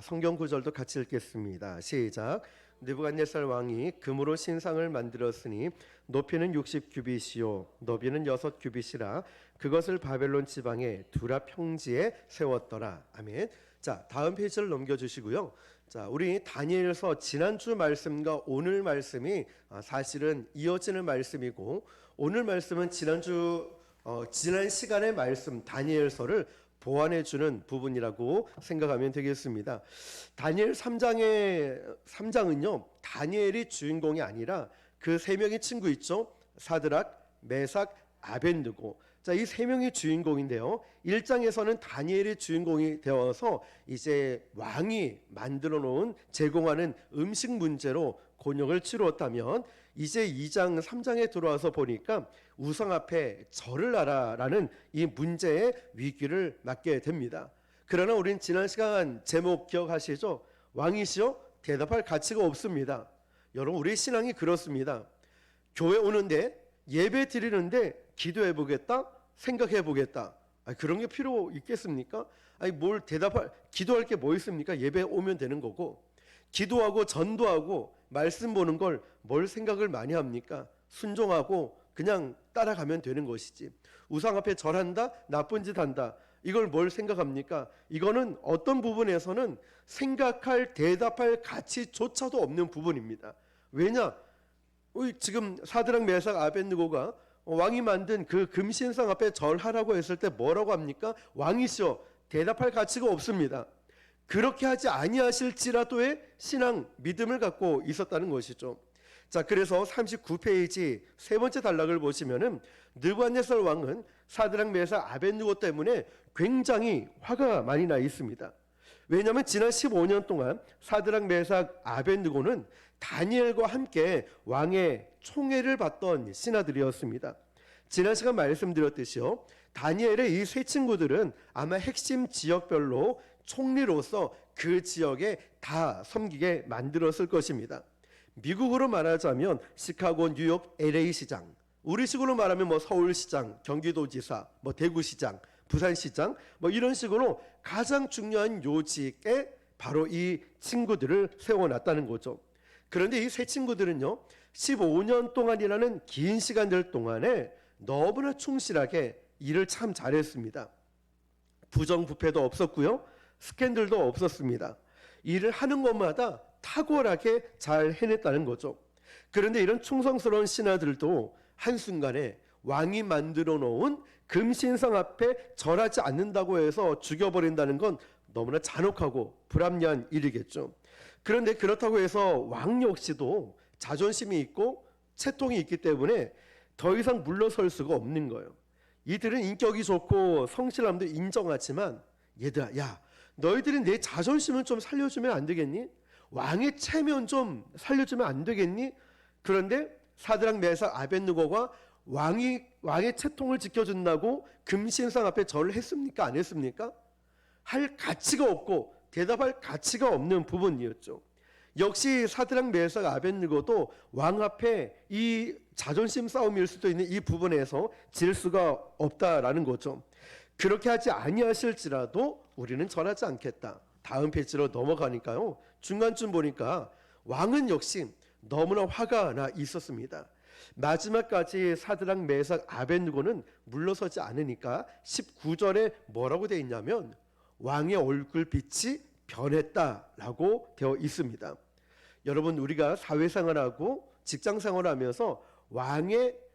성경 구절도 같이 읽겠습니다. 시작. 느부갓네살 왕이 금으로 신상을 만들었으니 높이는 60규빗이요 너비는 6규빗이라 그것을 바벨론 지방의 두라 평지에 세웠더라. 아멘. 자, 다음 페이지를 넘겨주시고요. 자, 우리 다니엘서 지난주 말씀과 오늘 말씀이 사실은 이어지는 말씀이고, 오늘 말씀은 지난 시간의 말씀 다니엘서를 보완해 주는 부분이라고 생각하면 되겠습니다. 다니엘 3장은요 다니엘이 주인공이 아니라 그 세 명의 친구 있죠. 사드락, 메삭, 아벤느고. 자, 이 세 명이 주인공인데요. 1장에서는 다니엘이 주인공이 되어서 이제 왕이 만들어 놓은 제공하는 음식 문제로 곤욕을 치루었다면, 이제 2장, 3장에 들어와서 보니까 우상 앞에 절을 하라라는 이 문제의 위기를 맞게 됩니다. 그러나 우린 지난 시간 제목 기억하시죠? 왕이시여 대답할 가치가 없습니다. 여러분, 우리 신앙이 그렇습니다. 교회 오는데, 예배 드리는데 기도해 보겠다, 생각해 보겠다. 그런 게 필요 있겠습니까? 뭘 기도할 게 뭐 있습니까? 예배 오면 되는 거고, 기도하고 전도하고 말씀 보는 걸 뭘 생각을 많이 합니까? 순종하고 그냥 따라가면 되는 것이지. 우상 앞에 절한다, 나쁜 짓 한다, 이걸 뭘 생각합니까? 이거는 어떤 부분에서는 생각할, 대답할 가치조차도 없는 부분입니다. 왜냐? 지금 사드락, 메삭, 아벤느고가 왕이 만든 그 금신상 앞에 절하라고 했을 때 뭐라고 합니까? 왕이시여 대답할 가치가 없습니다. 그렇게 하지 아니하실지라도의 신앙, 믿음을 갖고 있었다는 것이죠. 자, 그래서 39페이지 세 번째 단락을 보시면은 느부갓네살 왕은 사드락, 메삭, 아벤느고 때문에 굉장히 화가 많이 나 있습니다. 왜냐하면 지난 15년 동안 사드락, 메삭, 아벤느고는 다니엘과 함께 왕의 총애를 받던 신하들이었습니다. 지난 시간 말씀드렸듯이요, 다니엘의 이 세 친구들은 아마 핵심 지역별로 총리로서 그 지역에 다 섬기게 만들었을 것입니다. 미국으로 말하자면 시카고, 뉴욕, LA 시장, 우리식으로 말하면 서울시장, 경기도지사, 대구시장, 부산시장, 이런 식으로 가장 중요한 요직에 바로 이 친구들을 세워놨다는 거죠. 그런데 이 세 친구들은요 15년 동안이라는 긴 시간들 동안에 너무나 충실하게 일을 참 잘했습니다. 부정부패도 없었고요, 스캔들도 없었습니다. 일을 하는 것마다 탁월하게 잘 해냈다는 거죠. 그런데 이런 충성스러운 신하들도 한순간에 왕이 만들어 놓은 금신상 앞에 절하지 않는다고 해서 죽여버린다는 건 너무나 잔혹하고 불합리한 일이겠죠. 그런데 그렇다고 해서 왕 역시도 자존심이 있고 채통이 있기 때문에 더 이상 물러설 수가 없는 거예요. 이들은 인격이 좋고 성실함도 인정하지만, 얘들아, 야, 너희들이 내 자존심을 좀 살려주면 안 되겠니? 왕의 체면 좀 살려주면 안 되겠니? 그런데 사드락, 메삭, 아벤느고가 왕의 채통을 지켜준다고 금신상 앞에 절을 했습니까? 안 했습니까? 할 가치가 없고 대답할 가치가 없는 부분이었죠. 역시 사드락, 메삭, 아벤느고도 왕 앞에 이 자존심 싸움일 수도 있는 이 부분에서 질 수가 없다라는 거죠. 그렇게 하지 아니하실지라도 우리는 절하지 않겠다. 다음 페이지로 넘어가니까요, 중간쯤 보니까 왕은 역시 너무나 화가 나 있었습니다. 마지막까지 사드락, 메삭, 아벤느고는 물러서지 않으니까 19절에 뭐라고 되어 있냐면 왕의 얼굴빛이 변했다라고 되어 있습니다. 여러분, 우리가 사회생활하고 직장생활하면서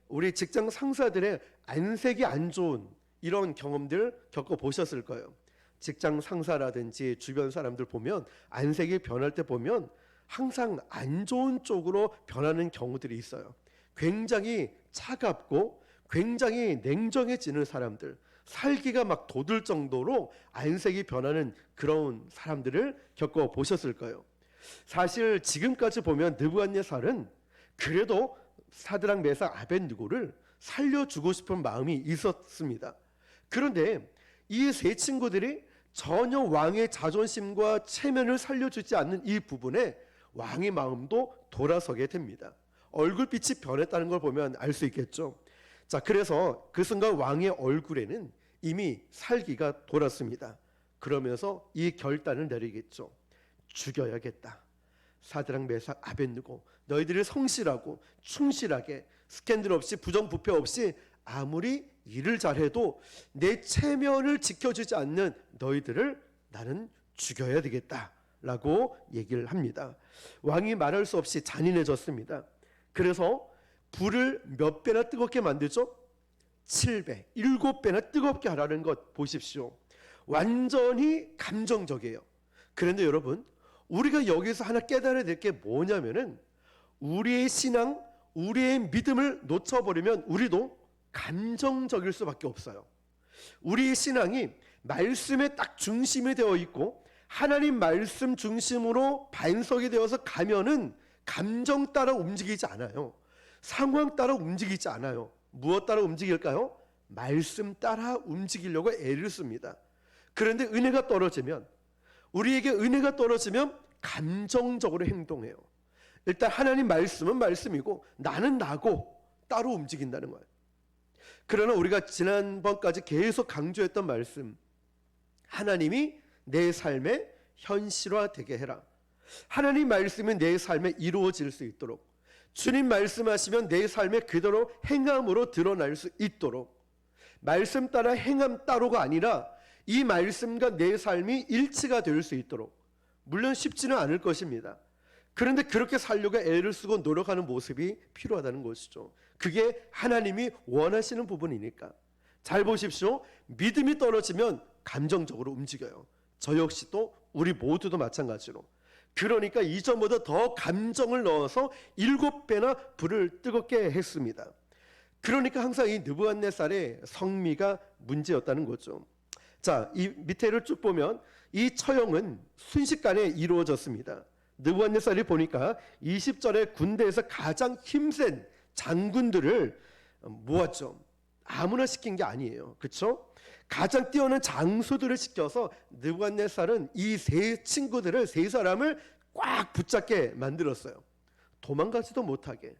우리 직장 상사들의 안색이 안 좋은 이런 경험들 겪어보셨을 거예요. 직장 상사라든지 주변 사람들 보면 안색이 변할 때 보면 항상 안 좋은 쪽으로 변하는 경우들이 있어요. 굉장히 차갑고 굉장히 냉정해지는 사람들, 살기가 막 돋을 정도로 안색이 변하는 그런 사람들을 겪어보셨을 거예요. 사실 지금까지 보면 느부갓네살은 그래도 사드락, 메삭, 아벤느고를 살려주고 싶은 마음이 있었습니다. 그런데 이 세 친구들이 전혀 왕의 자존심과 체면을 살려주지 않는 이 부분에 왕의 마음도 돌아서게 됩니다. 얼굴빛이 변했다는 걸 보면 알 수 있겠죠. 자, 그래서 그 순간 왕의 얼굴에는 이미 살기가 돌았습니다. 그러면서 이 결단을 내리겠죠. 죽여야겠다. 사드락, 메삭, 아벳느고, 너희들이 성실하고 충실하게 스캔들 없이 부정부패 없이 아무리 일을 잘해도 내 체면을 지켜주지 않는 너희들을 나는 죽여야 되겠다라고 얘기를 합니다. 왕이 말할 수 없이 잔인해졌습니다. 그래서 불을 몇 배나 뜨겁게 만들죠? 7배, 7배나 뜨겁게 하라는 것 보십시오. 완전히 감정적이에요. 그런데 여러분, 우리가 여기서 하나 깨달아야 될 게 뭐냐면은 우리의 신앙, 우리의 믿음을 놓쳐버리면 우리도 감정적일 수밖에 없어요. 우리의 신앙이 말씀에 딱 중심이 되어 있고 하나님 말씀 중심으로 반석이 되어서 가면은 감정 따라 움직이지 않아요. 상황 따라 움직이지 않아요. 무엇 따라 움직일까요? 말씀 따라 움직이려고 애를 씁니다. 그런데 은혜가 떨어지면, 우리에게 은혜가 떨어지면 감정적으로 행동해요. 일단 하나님 말씀은 말씀이고 나는 나고 따로 움직인다는 거예요. 그러나 우리가 지난번까지 계속 강조했던 말씀, 하나님이 내 삶에 현실화되게 해라. 하나님 말씀이 내 삶에 이루어질 수 있도록, 주님 말씀하시면 내 삶에 그대로 행함으로 드러날 수 있도록, 말씀 따라 행함 따로가 아니라 이 말씀과 내 삶이 일치가 될 수 있도록, 물론 쉽지는 않을 것입니다. 그런데 그렇게 살려고 애를 쓰고 노력하는 모습이 필요하다는 것이죠. 그게 하나님이 원하시는 부분이니까. 잘 보십시오. 믿음이 떨어지면 감정적으로 움직여요. 저 역시도 우리 모두도 마찬가지로. 그러니까 이전보다 더 감정을 넣어서 7배나 불을 뜨겁게 했습니다. 그러니까 항상 이 느부갓네살의 성미가 문제였다는 거죠. 자, 이 밑에를 쭉 보면 이 처형은 순식간에 이루어졌습니다. 느부갓네살이 보니까 20절에 군대에서 가장 힘센 장군들을 모았죠. 아무나 시킨 게 아니에요. 그렇죠? 가장 뛰어난 장수들을 시켜서 느부갓네살은 이 세 친구들을, 세 사람을 꽉 붙잡게 만들었어요. 도망가지도 못하게.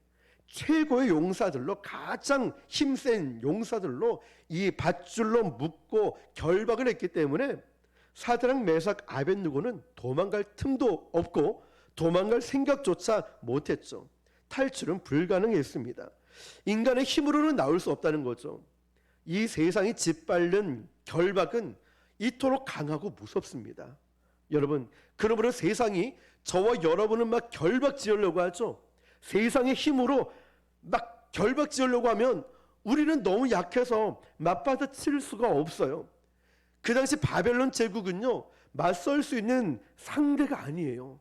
최고의 용사들로, 가장 힘센 용사들로 이 밧줄로 묶고 결박을 했기 때문에 사드락, 메삭, 아벳느고는 도망갈 틈도 없고 도망갈 생각조차 못했죠. 탈출은 불가능했습니다. 인간의 힘으로는 나올 수 없다는 거죠. 이 세상이 짓밟는 결박은 이토록 강하고 무섭습니다. 여러분, 그러므로 세상이 저와 여러분은 막 결박 지으려고 하죠. 세상의 힘으로 막 결박 지으려고 하면 우리는 너무 약해서 맞받아칠 수가 없어요. 그 당시 바벨론 제국은요, 맞설 수 있는 상대가 아니에요.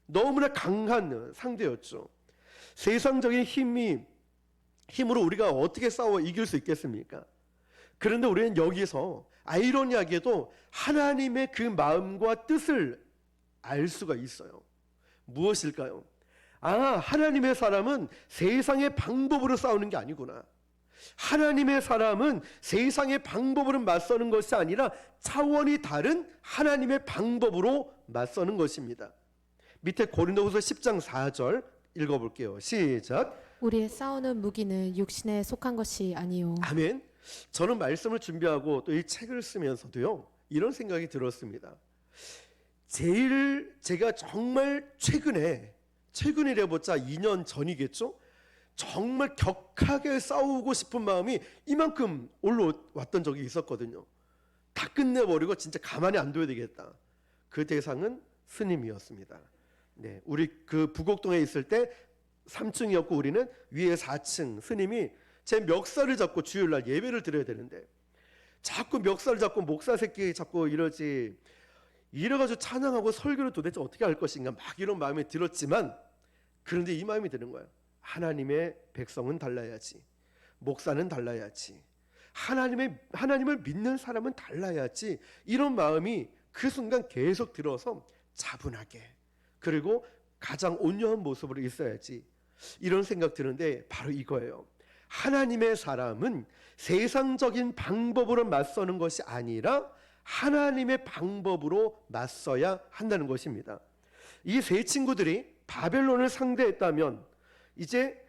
너무나 강한 상대였죠. 세상적인 힘으로 우리가 어떻게 싸워 이길 수 있겠습니까? 그런데 우리는 여기서 아이러니하게도 하나님의 그 마음과 뜻을 알 수가 있어요. 무엇일까요? 하나님의 사람은 세상의 방법으로 싸우는 게 아니구나. 하나님의 사람은 세상의 방법으로 맞서는 것이 아니라 차원이 다른 하나님의 방법으로 맞서는 것입니다. 밑에 고린도후서 10장 4절 읽어볼게요. 시작. 우리의 싸우는 무기는 육신에 속한 것이 아니요. 아멘. 저는 말씀을 준비하고 또 이 책을 쓰면서도요, 이런 생각이 들었습니다. 제일 제가 정말 최근이래봤자 2년 전이겠죠? 정말 격하게 싸우고 싶은 마음이 이만큼 올라왔던 적이 있었거든요. 다 끝내버리고 진짜 가만히 안 둬야 되겠다. 그 대상은 스님이었습니다. 네, 우리 그 부곡동에 있을 때 3층이었고 우리는 위에 4층. 스님이 제 멱살을 잡고 주일날 예배를 드려야 되는데 자꾸 멱살을 잡고 목사 새끼 잡고 이러지, 이래가지고 찬양하고 설교를 도대체 어떻게 할 것인가 막 이런 마음이 들었지만, 그런데 이 마음이 드는 거예요. 하나님의 백성은 달라야지, 목사는 달라야지, 하나님을 믿는 사람은 달라야지, 이런 마음이 그 순간 계속 들어서 차분하게, 그리고 가장 온유한 모습으로 있어야지, 이런 생각 드는데 바로 이거예요. 하나님의 사람은 세상적인 방법으로 맞서는 것이 아니라 하나님의 방법으로 맞서야 한다는 것입니다. 이 세 친구들이 바벨론을 상대했다면 이제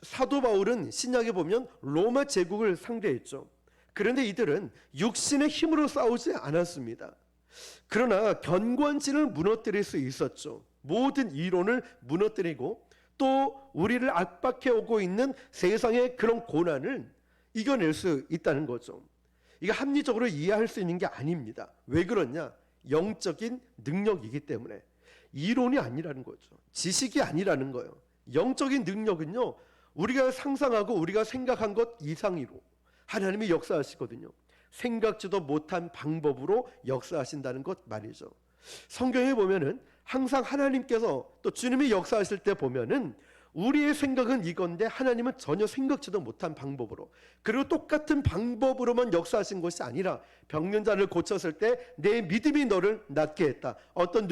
사도 바울은 신약에 보면 로마 제국을 상대했죠. 그런데 이들은 육신의 힘으로 싸우지 않았습니다. 그러나 견고한지를 무너뜨릴 수 있었죠. 모든 이론을 무너뜨리고 또 우리를 압박해 오고 있는 세상의 그런 고난을 이겨낼 수 있다는 거죠. 이게 합리적으로 이해할 수 있는 게 아닙니다. 왜 그러냐? 영적인 능력이기 때문에. 이론이 아니라는 거죠. 지식이 아니라는 거예요. 영적인 능력은요, 우리가 상상하고 우리가 생각한 것 이상으로 하나님이 역사하시거든요. 생각지도 못한 방법으로 역사하신다는 것 말이죠. 성경에 보면은 항상 하나님께서 또 주님이 역사하실 때 보면은 우리의 생각은 이건데 하나님은 전혀 생각지도 못한 방법으로, 그리고 똑같은 방법으로만 역사하신 것이 아니라 병든 자를 고쳤을 때 내 믿음이 너를 낫게 했다. 어떤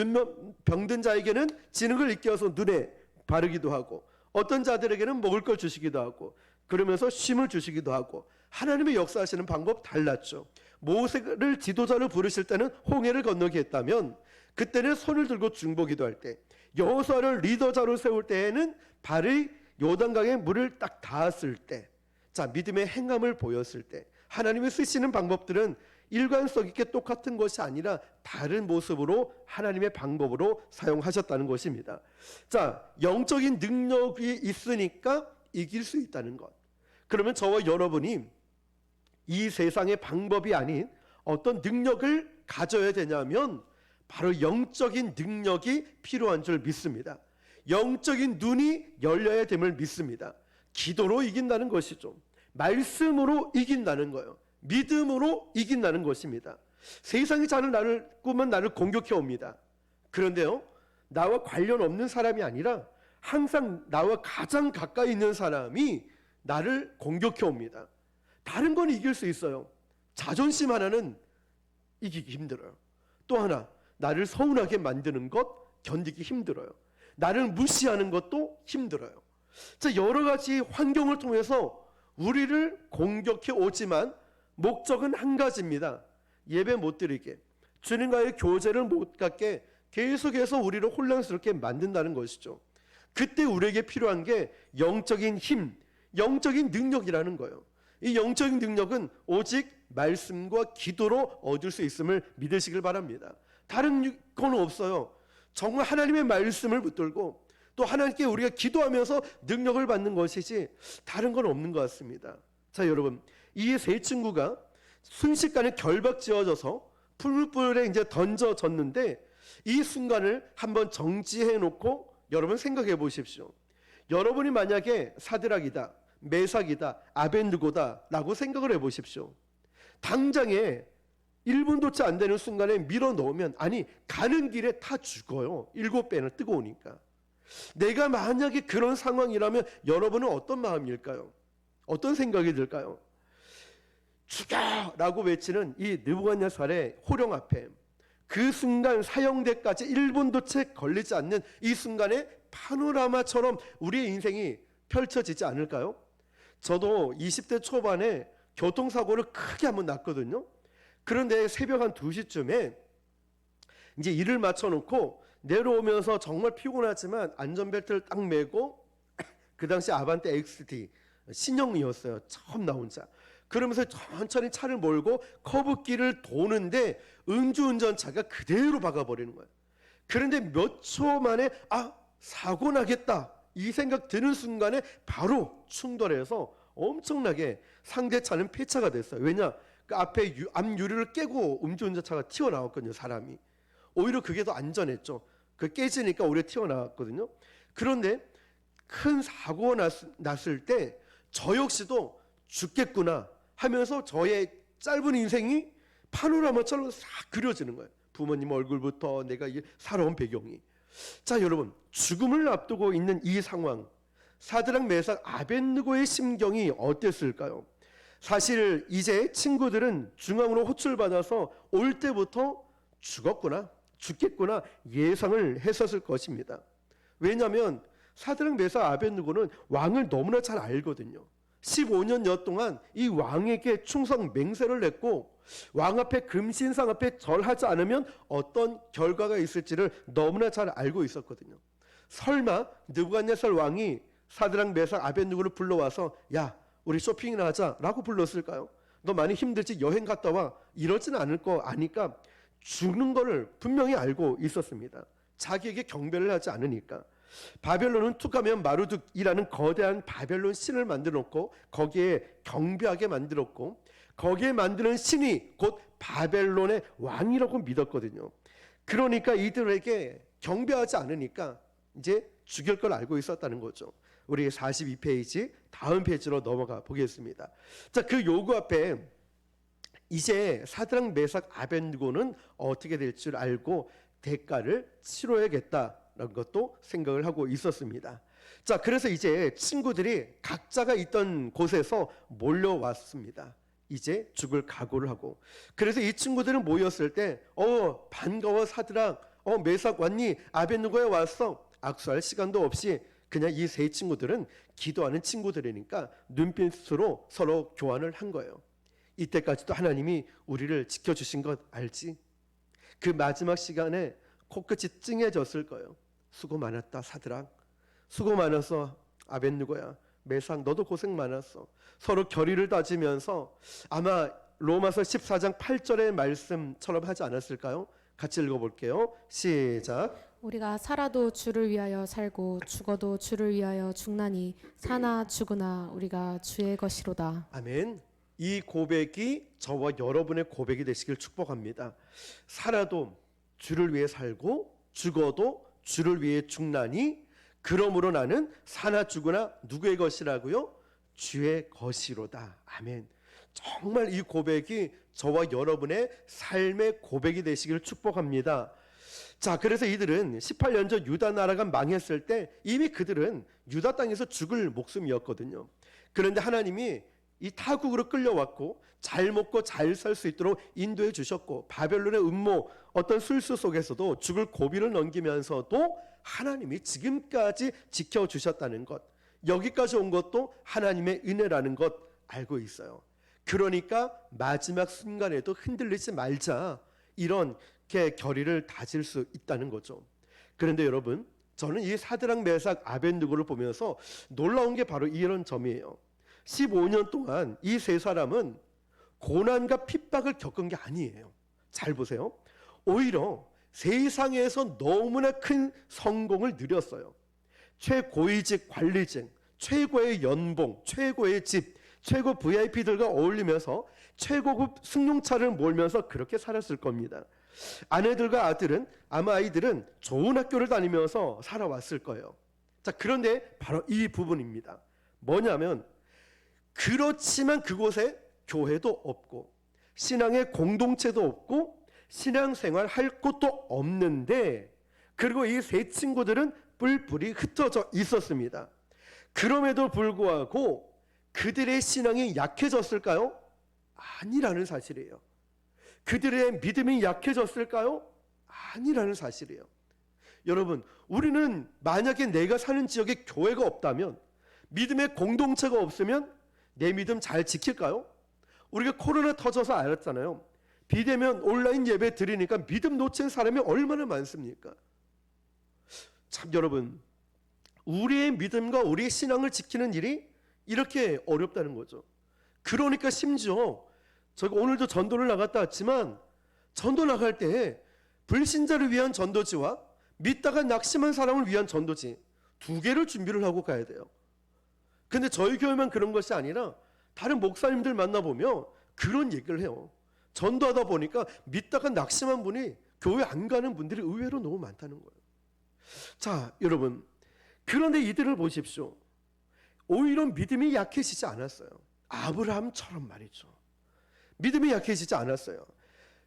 병든 자에게는 진흙을 입혀서 눈에 바르기도 하고, 어떤 자들에게는 먹을 걸 주시기도 하고, 그러면서 쉼을 주시기도 하고, 하나님의 역사하시는 방법 달랐죠. 모세를 지도자로 부르실 때는 홍해를 건너게 했다면 그때는 손을 들고 중보기도 할 때, 여호수아를 리더자로 세울 때에는 발의 요단강에 물을 딱 닿았을 때, 자, 믿음의 행함을 보였을 때, 하나님이 쓰시는 방법들은 일관성 있게 똑같은 것이 아니라 다른 모습으로 하나님의 방법으로 사용하셨다는 것입니다. 자, 영적인 능력이 있으니까 이길 수 있다는 것. 그러면 저와 여러분이 이 세상의 방법이 아닌 어떤 능력을 가져야 되냐면 바로 영적인 능력이 필요한 줄 믿습니다. 영적인 눈이 열려야 됨을 믿습니다. 기도로 이긴다는 것이죠. 말씀으로 이긴다는 거예요. 믿음으로 이긴다는 것입니다. 세상이 자꾸만 나를 공격해 옵니다. 그런데요, 나와 관련 없는 사람이 아니라 항상 나와 가장 가까이 있는 사람이 나를 공격해 옵니다. 다른 건 이길 수 있어요. 자존심 하나는 이기기 힘들어요. 또 하나, 나를 서운하게 만드는 것 견디기 힘들어요. 나를 무시하는 것도 힘들어요. 자, 여러 가지 환경을 통해서 우리를 공격해 오지만 목적은 한 가지입니다. 예배 못 드리게, 주님과의 교제를 못 갖게 계속해서 우리를 혼란스럽게 만든다는 것이죠. 그때 우리에게 필요한 게 영적인 힘, 영적인 능력이라는 거예요. 이 영적인 능력은 오직 말씀과 기도로 얻을 수 있음을 믿으시길 바랍니다. 다른 건 없어요. 정말 하나님의 말씀을 붙들고 또 하나님께 우리가 기도하면서 능력을 받는 것이지 다른 건 없는 것 같습니다. 자, 여러분, 이 세 친구가 순식간에 결박지어져서 풀물불에 이제 던져졌는데 이 순간을 한번 정지해 놓고 여러분 생각해 보십시오. 여러분이 만약에 사드락이다, 메삭이다, 아벤느고다 라고 생각을 해 보십시오. 당장에 1분도 채 안 되는 순간에 밀어 넣으면, 아니 가는 길에 다 죽어요. 7배나 뜨거우니까. 내가 만약에 그런 상황이라면 여러분은 어떤 마음일까요? 어떤 생각이 들까요? 죽여라고 외치는 이 느부갓네살의 호령 앞에 그 순간 사형대까지 1분도 채 걸리지 않는 이 순간에 파노라마처럼 우리의 인생이 펼쳐지지 않을까요? 저도 20대 초반에 교통사고를 크게 한번 났거든요. 그런데 새벽 한 2시쯤에 이제 일을 마쳐놓고 내려오면서 정말 피곤하지만 안전벨트를 딱 매고, 그 당시 아반떼 XT 신형이었어요. 처음 나온 차. 그러면서 천천히 차를 몰고 커브길을 도는데 음주운전차가 그대로 박아버리는 거예요. 그런데 몇 초 만에 사고 나겠다 이 생각 드는 순간에 바로 충돌해서 엄청나게 상대 차는 폐차가 됐어요. 왜냐? 그 앞에 앞유리를 깨고 음주운전차가 튀어나왔거든요. 사람이. 오히려 그게 더 안전했죠. 그 깨지니까 오히려 튀어나왔거든요. 그런데 큰 사고가 났을 때 저 역시도 죽겠구나 하면서 저의 짧은 인생이 파노라마처럼 싹 그려지는 거예요. 부모님 얼굴부터 내가 살아온 배경이. 자, 여러분, 죽음을 앞두고 있는 이 상황, 사드락, 메삭, 아벤느고의 심경이 어땠을까요? 사실 이제 친구들은 중앙으로 호출받아서 올 때부터 죽었구나, 죽겠구나 예상을 했었을 것입니다. 왜냐하면 사드락, 메삭, 아벤느고는 왕을 너무나 잘 알거든요. 15년여 동안 이 왕에게 충성 맹세를 했고 왕 앞에 금신상 앞에 절하지 않으면 어떤 결과가 있을지를 너무나 잘 알고 있었거든요. 설마 느부갓네살 왕이 사드락, 메삭, 아벤느고를 불러와서 야, 우리 쇼핑이나 하자 라고 불렀을까요? 너 많이 힘들지, 여행 갔다 와, 이러지는 않을 거 아니까 죽는 것을 분명히 알고 있었습니다. 자기에게 경배를 하지 않으니까. 바벨론은 툭하면 마루둑이라는 거대한 바벨론 신을 만들어 놓고 거기에 경배하게 만들었고, 거기에 만드는 신이 곧 바벨론의 왕이라고 믿었거든요. 그러니까 이들에게 경배하지 않으니까 이제 죽일 걸 알고 있었다는 거죠. 우리 42페이지 다음 페이지로 넘어가 보겠습니다. 자, 그 요구 앞에 이제 사드락 메삭 아벤느고는 어떻게 될 줄 알고 대가를 치러야겠다라는 것도 생각을 하고 있었습니다. 자, 그래서 이제 친구들이 각자가 있던 곳에서 몰려왔습니다. 이제 죽을 각오를 하고. 그래서 이 친구들은 모였을 때 반가워 사드락, 메삭 왔니? 아벤느고에 왔어. 악수할 시간도 없이 그냥 이 세 친구들은 기도하는 친구들이니까 눈빛으로 서로 교환을 한 거예요. 이때까지도 하나님이 우리를 지켜주신 것 알지? 그 마지막 시간에 코끝이 찡해졌을 거예요. 수고 많았다 사드락, 수고 많았어 아벤느고야, 메삭 너도 고생 많았어. 서로 결의를 다지면서 아마 로마서 14장 8절의 말씀처럼 하지 않았을까요? 같이 읽어볼게요. 시작. 우리가 살아도 주를 위하여 살고 죽어도 주를 위하여 죽나니 사나 죽으나 우리가 주의 것이로다. 아멘. 이 고백이 저와 여러분의 고백이 되시길 축복합니다. 살아도 주를 위해 살고 죽어도 주를 위해 죽나니 그러므로 나는 사나 죽으나 누구의 것이라고요? 주의 것이로다. 아멘. 정말 이 고백이 저와 여러분의 삶의 고백이 되시기를 축복합니다. 자, 그래서 이들은 18년 전 유다 나라가 망했을 때 이미 그들은 유다 땅에서 죽을 목숨이었거든요. 그런데 하나님이 이 타국으로 끌려왔고 잘 먹고 잘 살 수 있도록 인도해 주셨고, 바벨론의 음모 어떤 술수 속에서도 죽을 고비를 넘기면서도 하나님이 지금까지 지켜주셨다는 것, 여기까지 온 것도 하나님의 은혜라는 것 알고 있어요. 그러니까 마지막 순간에도 흔들리지 말자, 이렇게 결의를 다질 수 있다는 거죠. 그런데 여러분, 저는 이 사드락 메삭 아벤느고를 보면서 놀라운 게 바로 이런 점이에요. 15년 동안 이 세 사람은 고난과 핍박을 겪은 게 아니에요. 잘 보세요. 오히려 세상에서 너무나 큰 성공을 누렸어요. 최고위직 관리직, 최고의 연봉, 최고의 집, 최고 VIP들과 어울리면서 최고급 승용차를 몰면서 그렇게 살았을 겁니다. 아내들과 아들은 아마 아이들은 좋은 학교를 다니면서 살아왔을 거예요. 자, 그런데 바로 이 부분입니다. 뭐냐면, 그렇지만 그곳에 교회도 없고 신앙의 공동체도 없고 신앙생활 할 곳도 없는데, 그리고 이 세 친구들은 뿔뿔이 흩어져 있었습니다. 그럼에도 불구하고 그들의 신앙이 약해졌을까요? 아니라는 사실이에요. 그들의 믿음이 약해졌을까요? 아니라는 사실이에요. 여러분, 우리는 만약에 내가 사는 지역에 교회가 없다면, 믿음의 공동체가 없으면 내 믿음 잘 지킬까요? 우리가 코로나 터져서 알았잖아요. 비대면 온라인 예배 드리니까 믿음 놓친 사람이 얼마나 많습니까? 참, 여러분, 우리의 믿음과 우리의 신앙을 지키는 일이 이렇게 어렵다는 거죠. 그러니까 심지어 저희가 오늘도 전도를 나갔다 왔지만, 전도 나갈 때 불신자를 위한 전도지와 믿다가 낙심한 사람을 위한 전도지 두 개를 준비를 하고 가야 돼요. 근데 저희 교회만 그런 것이 아니라 다른 목사님들 만나보면 그런 얘기를 해요. 전도하다 보니까 믿다가 낙심한 분이 교회 안 가는 분들이 의외로 너무 많다는 거예요. 자, 여러분, 그런데 이들을 보십시오. 오히려 믿음이 약해지지 않았어요. 아브라함처럼 말이죠. 믿음이 약해지지 않았어요.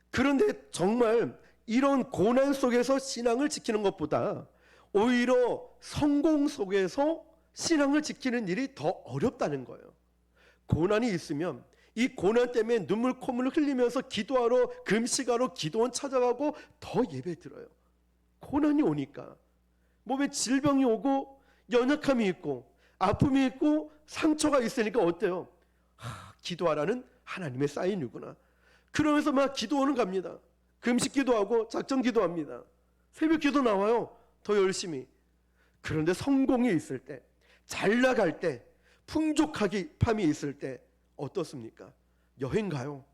그런데 정말 이런 고난 속에서 신앙을 지키는 것보다 오히려 성공 속에서 신앙을 지키는 일이 더 어렵다는 거예요. 고난이 있으면 이 고난 때문에 눈물 콧물을 흘리면서 기도하러, 금식하러 기도원 찾아가고 더 예배 드려요. 고난이 오니까 몸에 질병이 오고 연약함이 있고 아픔이 있고 상처가 있으니까 어때요? 기도하라는 하나님의 사인이구나. 그러면서 막 기도원은 갑니다. 금식 기도하고 작정 기도합니다. 새벽 기도 나와요. 더 열심히. 그런데 성공이 있을 때, 잘 나갈 때, 풍족하게 팜이 있을 때 어떻습니까? 여행 가요.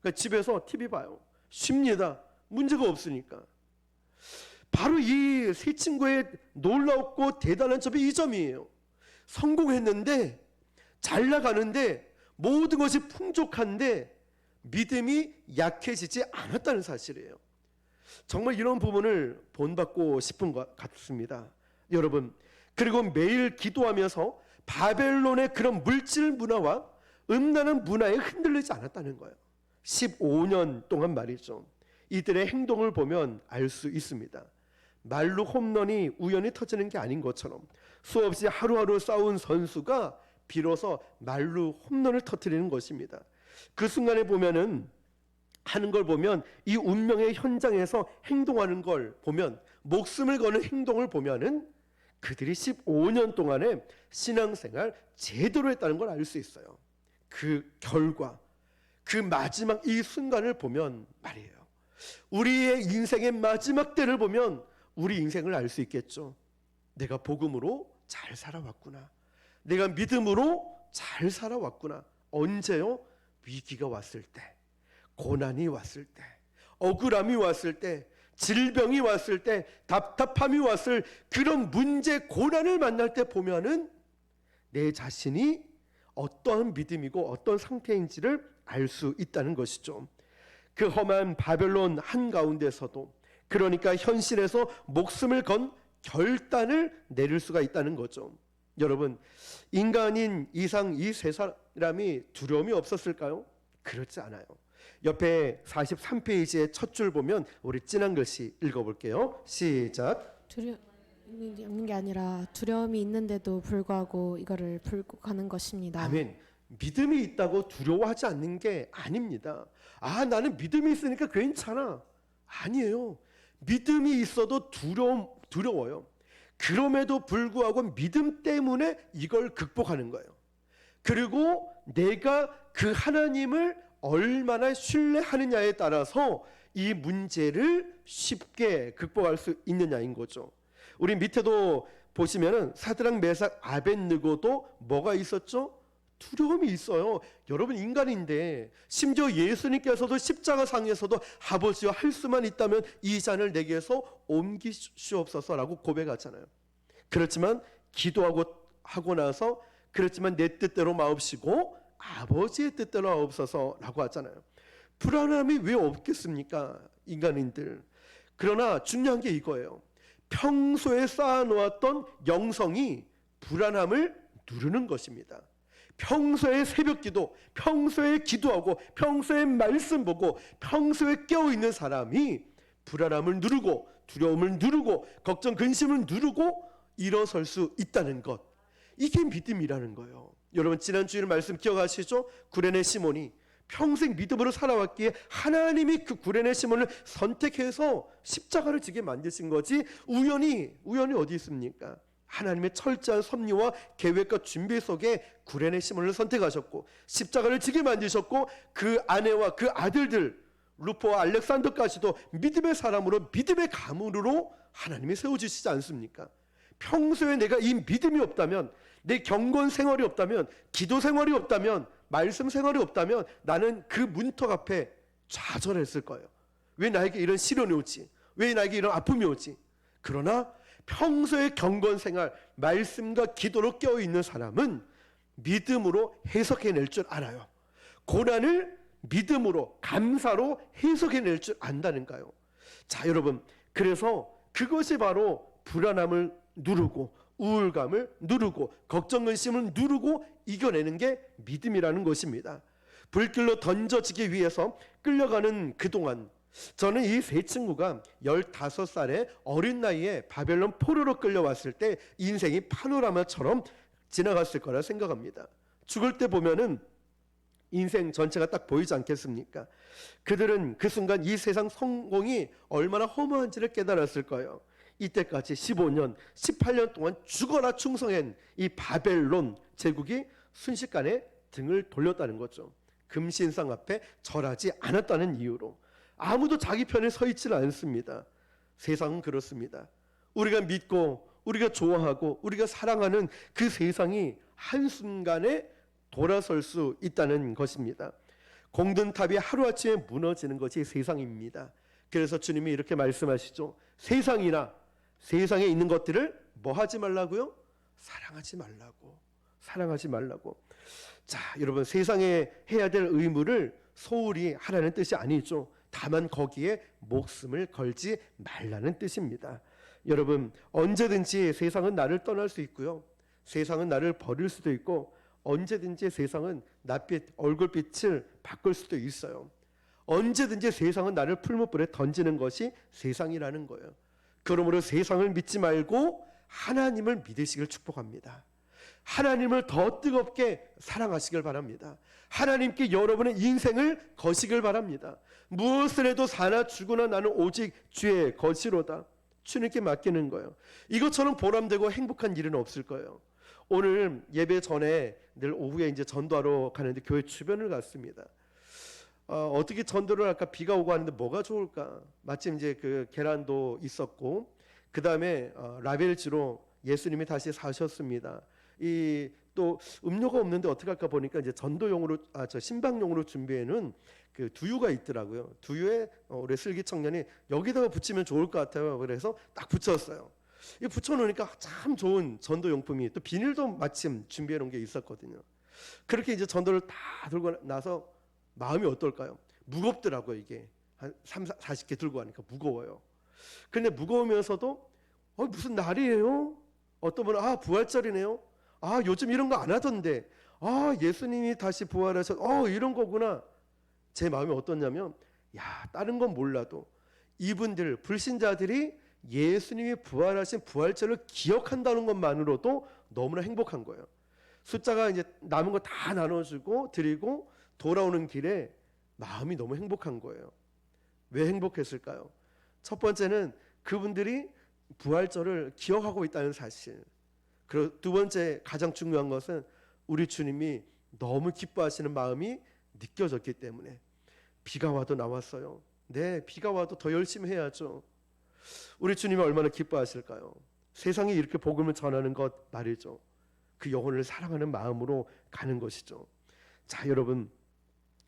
그러니까 집에서 TV 봐요. 쉽니다. 문제가 없으니까. 바로 이 세 친구의 놀랍고 대단한 점이 이 점이에요. 성공했는데, 잘 나가는데, 모든 것이 풍족한데 믿음이 약해지지 않았다는 사실이에요. 정말 이런 부분을 본받고 싶은 것 같습니다. 여러분, 그리고 매일 기도하면서 바벨론의 그런 물질 문화와 음란한 문화에 흔들리지 않았다는 거예요. 15년 동안 말이죠. 이들의 행동을 보면 알 수 있습니다. 말로 홈런이 우연히 터지는 게 아닌 것처럼 수없이 하루하루 싸운 선수가 비로소 말로 홈런을 터뜨리는 것입니다. 그 순간에 보면은 하는 걸 보면 이 운명의 현장에서 행동하는 걸 보면, 목숨을 거는 행동을 보면은 그들이 15년 동안의 신앙생활 제대로 했다는 걸 알 수 있어요. 그 결과, 그 마지막 이 순간을 보면 말이에요. 우리의 인생의 마지막 때를 보면 우리 인생을 알 수 있겠죠. 내가 복음으로 잘 살아왔구나. 내가 믿음으로 잘 살아왔구나. 언제요? 위기가 왔을 때, 고난이 왔을 때, 억울함이 왔을 때, 질병이 왔을 때, 답답함이 왔을 그런 문제, 고난을 만날 때 보면은 내 자신이 어떠한 믿음이고 어떤 상태인지를 알 수 있다는 것이죠. 그 험한 바벨론 한가운데서도, 그러니까 현실에서 목숨을 건 결단을 내릴 수가 있다는 거죠. 여러분, 인간인 이상 이 세 사람이 두려움이 없었을까요? 그렇지 않아요. 옆에 43페이지의 첫 줄 보면 우리 진한 글씨 읽어볼게요. 시작. 두려움이 없는 게 아니라 두려움이 있는데도 불구하고 이거를 풀고 가는 것입니다. 아멘. 믿음이 있다고 두려워하지 않는 게 아닙니다. 아, 나는 믿음이 있으니까 괜찮아. 아니에요. 믿음이 있어도 두려워요. 그럼에도 불구하고 믿음 때문에 이걸 극복하는 거예요. 그리고 내가 그 하나님을 얼마나 신뢰하느냐에 따라서 이 문제를 쉽게 극복할 수 있느냐인 거죠. 우리 밑에도 보시면은 사드락, 메삭, 아벳느고도 뭐가 있었죠? 두려움이 있어요. 여러분, 인간인데, 심지어 예수님께서도 십자가상에서도 아버지와 할 수만 있다면 이 잔을 내게서 옮기시옵소서라고 고백하잖아요. 그렇지만 기도하고 나서, 그렇지만 내 뜻대로 마옵시고 아버지의 뜻대로 마옵소서라고 하잖아요. 불안함이 왜 없겠습니까, 인간인들. 그러나 중요한 게 이거예요. 평소에 쌓아놓았던 영성이 불안함을 누르는 것입니다. 평소에 새벽기도, 평소에 기도하고, 평소에 말씀 보고, 평소에 깨어있는 사람이 불안함을 누르고, 두려움을 누르고, 걱정, 근심을 누르고 일어설 수 있다는 것, 이게 믿음이라는 거예요. 여러분, 지난 주일 말씀 기억하시죠? 구레네 시몬이 평생 믿음으로 살아왔기에 하나님이 그 구레네 시몬을 선택해서 십자가를 지게 만드신 거지, 우연히 어디 있습니까? 하나님의 철저한 섭리와 계획과 준비 속에 구레네 시몬을 선택하셨고 십자가를 지게 만드셨고, 그 아내와 그 아들들 루포와 알렉산더까지도 믿음의 사람으로, 믿음의 가문으로 하나님이 세워주시지 않습니까? 평소에 내가 이 믿음이 없다면, 내 경건 생활이 없다면, 기도 생활이 없다면, 말씀 생활이 없다면 나는 그 문턱 앞에 좌절했을 거예요. 왜 나에게 이런 시련이 오지? 왜 나에게 이런 아픔이 오지? 그러나 평소에 경건 생활, 말씀과 기도로 깨어있는 사람은 믿음으로 해석해낼 줄 알아요. 고난을 믿음으로, 감사로 해석해낼 줄 안다는가요? 자, 여러분, 그래서 그것이 바로 불안함을 누르고, 우울감을 누르고, 걱정, 근심을 누르고 이겨내는 게 믿음이라는 것입니다. 불길로 던져지기 위해서 끌려가는 그동안, 저는 이 세 친구가 15살의 어린 나이에 바벨론 포로로 끌려왔을 때 인생이 파노라마처럼 지나갔을 거라 생각합니다. 죽을 때 보면은 인생 전체가 딱 보이지 않겠습니까? 그들은 그 순간 이 세상 성공이 얼마나 허무한지를 깨달았을 거예요. 이때까지 15년, 18년 동안 죽어라 충성한 이 바벨론 제국이 순식간에 등을 돌렸다는 거죠. 금신상 앞에 절하지 않았다는 이유로. 아무도 자기 편에 서 있지는 않습니다. 세상은 그렇습니다. 우리가 믿고, 우리가 좋아하고, 우리가 사랑하는 그 세상이 한순간에 돌아설 수 있다는 것입니다. 공든탑이 하루아침에 무너지는 것이 세상입니다. 그래서 주님이 이렇게 말씀하시죠. 세상이나 세상에 있는 것들을 뭐 하지 말라고요? 사랑하지 말라고. 사랑하지 말라고. 자, 여러분, 세상에 해야 될 의무를 소홀히 하라는 뜻이 아니죠. 다만 거기에 목숨을 걸지 말라는 뜻입니다. 여러분, 언제든지 세상은 나를 떠날 수 있고요. 세상은 나를 버릴 수도 있고, 언제든지 세상은 낯빛, 얼굴빛을 바꿀 수도 있어요. 언제든지 세상은 나를 풀무불에 던지는 것이 세상이라는 거예요. 그러므로 세상을 믿지 말고 하나님을 믿으시길 축복합니다. 하나님을 더 뜨겁게 사랑하시길 바랍니다. 하나님께 여러분의 인생을 거시길 바랍니다. 무엇을 해도 사나 죽으나 나는 오직 주의 것이로다. 주님께 맡기는 거예요. 이것처럼 보람되고 행복한 일은 없을 거예요. 오늘 예배 전에 늘 오후에 이제 전도하러 가는데 교회 주변을 갔습니다. 어떻게 전도를 할까? 비가 오고 하는데 뭐가 좋을까? 마침 이제 그 계란도 있었고, 그 다음에 라벨지로 예수님이 다시 사셨습니다. 이 또 음료가 없는데 어떻게 할까 보니까 이제 전도용으로 신방용으로 준비해놓은 그 두유가 있더라고요. 두유에 우리 슬기 청년이 여기다가 붙이면 좋을 것 같아요. 그래서 딱 붙였어요. 이 붙여놓으니까 참 좋은 전도용품이, 또 비닐도 마침 준비해놓은 게 있었거든요. 그렇게 이제 전도를 다 들고 나서 마음이 어떨까요? 무겁더라고요. 이게 한 40개 들고 가니까 무거워요. 근데 무거우면서도 무슨 날이에요? 어떤 분은 부활절이네요. 요즘 이런 거 안 하던데. 예수님이 다시 부활하셔. 이런 거구나. 제 마음이 어떻냐면, 다른 건 몰라도 이분들 불신자들이 예수님이 부활하신 부활절을 기억한다는 것만으로도 너무나 행복한 거예요. 숫자가 이제 남은 거 다 나눠주고 드리고 돌아오는 길에 마음이 너무 행복한 거예요. 왜 행복했을까요? 첫 번째는 그분들이 부활절을 기억하고 있다는 사실. 그리고 두 번째 가장 중요한 것은 우리 주님이 너무 기뻐하시는 마음이 느껴졌기 때문에. 비가 와도 나왔어요. 네, 비가 와도 더 열심히 해야죠. 우리 주님이 얼마나 기뻐하실까요? 세상에 이렇게 복음을 전하는 것 말이죠. 그 영혼을 사랑하는 마음으로 가는 것이죠. 자, 여러분,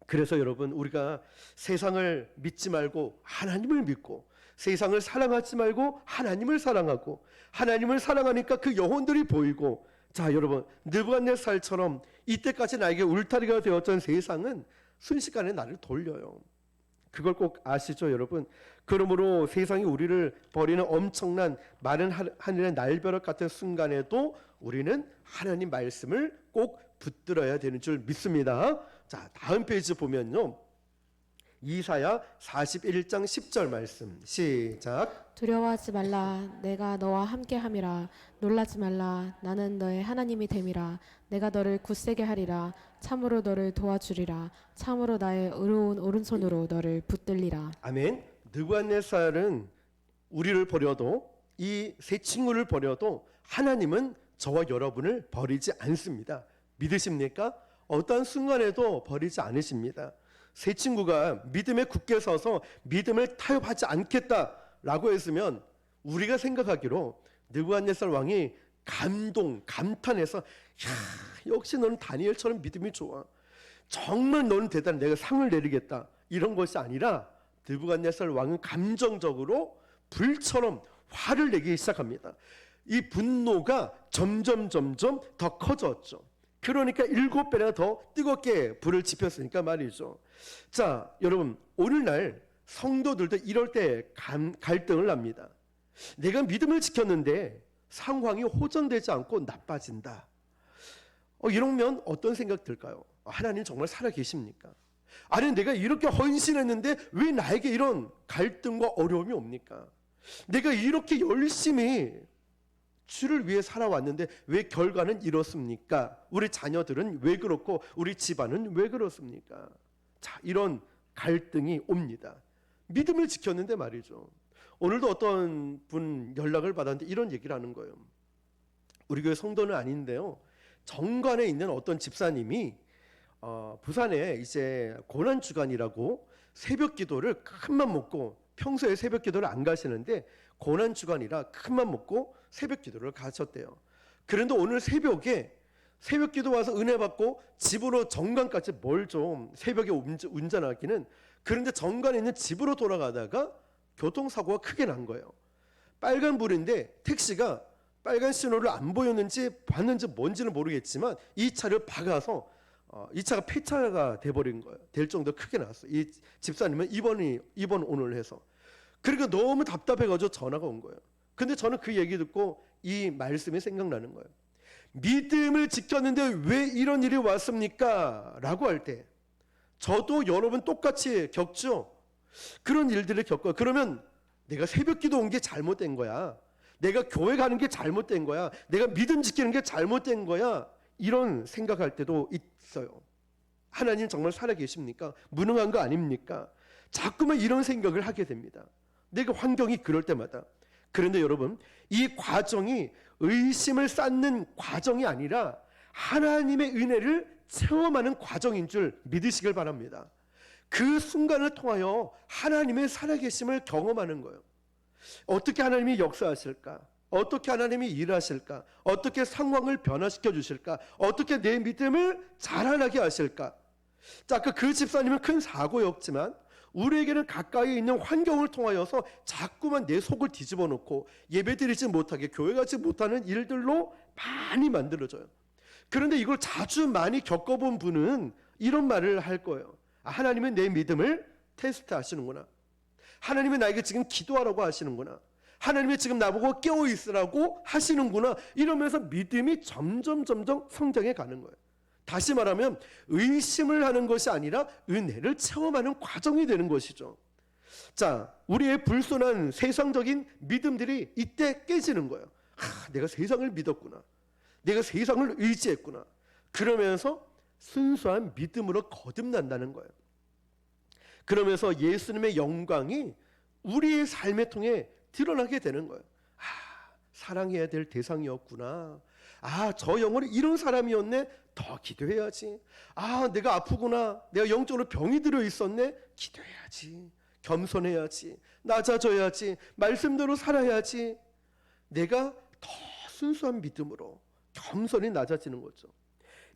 그래서 여러분, 우리가 세상을 믿지 말고 하나님을 믿고, 세상을 사랑하지 말고 하나님을 사랑하고, 하나님을 사랑하니까 그 영혼들이 보이고, 자, 여러분, 느부갓네살처럼 이때까지 나에게 울타리가 되었던 세상은 순식간에 나를 돌려요. 그걸 꼭 아시죠, 여러분? 그러므로 세상이 우리를 버리는 엄청난 마른 하늘의 날벼락 같은 순간에도 우리는 하나님 말씀을 꼭 붙들어야 되는 줄 믿습니다. 자, 다음 페이지 보면요, 이사야 41장 10절 말씀 시작. 두려워하지 말라. 내가 너와 함께함이라. 놀라지 말라. 나는 너의 하나님이 됨이라. 내가 너를 굳세게 하리라. 참으로 너를 도와주리라. 참으로 나의 의로운 오른손으로 너를 붙들리라. 아멘. 느부갓네살은 우리를 버려도, 이 세 친구를 버려도 하나님은 저와 여러분을 버리지 않습니다. 믿으십니까? 어떠한 순간에도 버리지 않으십니다. 세 친구가 믿음에 굳게 서서 믿음을 타협하지 않겠다라고 했으면 우리가 생각하기로 느부갓네살 왕이 감탄해서 역시 너는 다니엘처럼 믿음이 좋아. 정말 너는 대단해. 내가 상을 내리겠다. 이런 것이 아니라 느부갓네살 왕은 감정적으로 불처럼 화를 내기 시작합니다. 이 분노가 점점 더 커졌죠. 그러니까 7배나 더 뜨겁게 불을 지폈으니까 말이죠. 자, 여러분, 오늘날 성도들도 이럴 때 갈등을 합니다. 내가 믿음을 지켰는데 상황이 호전되지 않고 나빠진다. 이러면 어떤 생각 들까요? 하나님 정말 살아계십니까? 아니, 내가 이렇게 헌신했는데 왜 나에게 이런 갈등과 어려움이 옵니까? 내가 이렇게 열심히 주를 위해 살아왔는데 왜 결과는 이렇습니까? 우리 자녀들은 왜 그렇고 우리 집안은 왜 그렇습니까? 자, 이런 갈등이 옵니다. 믿음을 지켰는데 말이죠. 오늘도 어떤 분 연락을 받았는데 이런 얘기를 하는 거예요. 우리 교회 성도는 아닌데요, 정관에 있는 어떤 집사님이 부산에 이제 고난주간이라고 새벽 기도를 큰맘 먹고, 평소에 새벽 기도를 안 가시는데 고난주간이라 큰맘 먹고 새벽 기도를 가셨대요. 그런데 오늘 새벽에 새벽 기도 와서 은혜 받고 집으로 정관까지 뭘 좀 새벽에 운전하기는, 그런데 정관에 있는 집으로 돌아가다가 교통사고가 크게 난 거예요. 빨간불인데 택시가 빨간 신호를 안 보였는지 봤는지 뭔지는 모르겠지만 이 차를 박아서 이 차가 폐차가 돼버린 거예요. 될 정도 크게 났어요. 이 집사님은 입원 오늘 해서. 그러니까 너무 답답해가지고 전화가 온 거예요. 근데 저는 그 얘기 듣고 이 말씀이 생각나는 거예요. 믿음을 지켰는데 왜 이런 일이 왔습니까? 라고 할 때 저도 여러분 똑같이 겪죠. 그런 일들을 겪어요. 그러면 내가 새벽 기도 온 게 잘못된 거야. 내가 교회 가는 게 잘못된 거야. 내가 믿음 지키는 게 잘못된 거야. 이런 생각할 때도 있어요. 하나님 정말 살아계십니까? 무능한 거 아닙니까? 자꾸만 이런 생각을 하게 됩니다. 내가 환경이 그럴 때마다. 그런데 여러분, 이 과정이 의심을 쌓는 과정이 아니라 하나님의 은혜를 체험하는 과정인 줄 믿으시길 바랍니다. 그 순간을 통하여 하나님의 살아계심을 경험하는 거예요. 어떻게 하나님이 역사하실까? 어떻게 하나님이 일하실까? 어떻게 상황을 변화시켜 주실까? 어떻게 내 믿음을 자라나게 하실까? 자, 아까 그 집사님은 큰 사고였지만 우리에게는 가까이 있는 환경을 통하여서 자꾸만 내 속을 뒤집어 놓고 예배드리지 못하게 교회 가지 못하는 일들로 많이 만들어져요. 그런데 이걸 자주 많이 겪어본 분은 이런 말을 할 거예요. 아, 하나님은 내 믿음을 테스트 하시는구나. 하나님은 나에게 지금 기도하라고 하시는구나. 하나님이 지금 나보고 깨어있으라고 하시는구나. 이러면서 믿음이 점점 성장해 가는 거예요. 다시 말하면 의심을 하는 것이 아니라 은혜를 체험하는 과정이 되는 것이죠. 자, 우리의 불순한 세상적인 믿음들이 이때 깨지는 거예요. 내가 세상을 믿었구나. 내가 세상을 의지했구나. 그러면서 순수한 믿음으로 거듭난다는 거예요. 그러면서 예수님의 영광이 우리의 삶에 통해 드러나게 되는 거예요. 사랑해야 될 대상이었구나. 저 영혼이 이런 사람이었네. 더 기도해야지. 내가 아프구나. 내가 영적으로 병이 들어 있었네. 기도해야지. 겸손해야지. 낮아져야지. 말씀대로 살아야지. 내가 더 순수한 믿음으로 겸손히 낮아지는 거죠.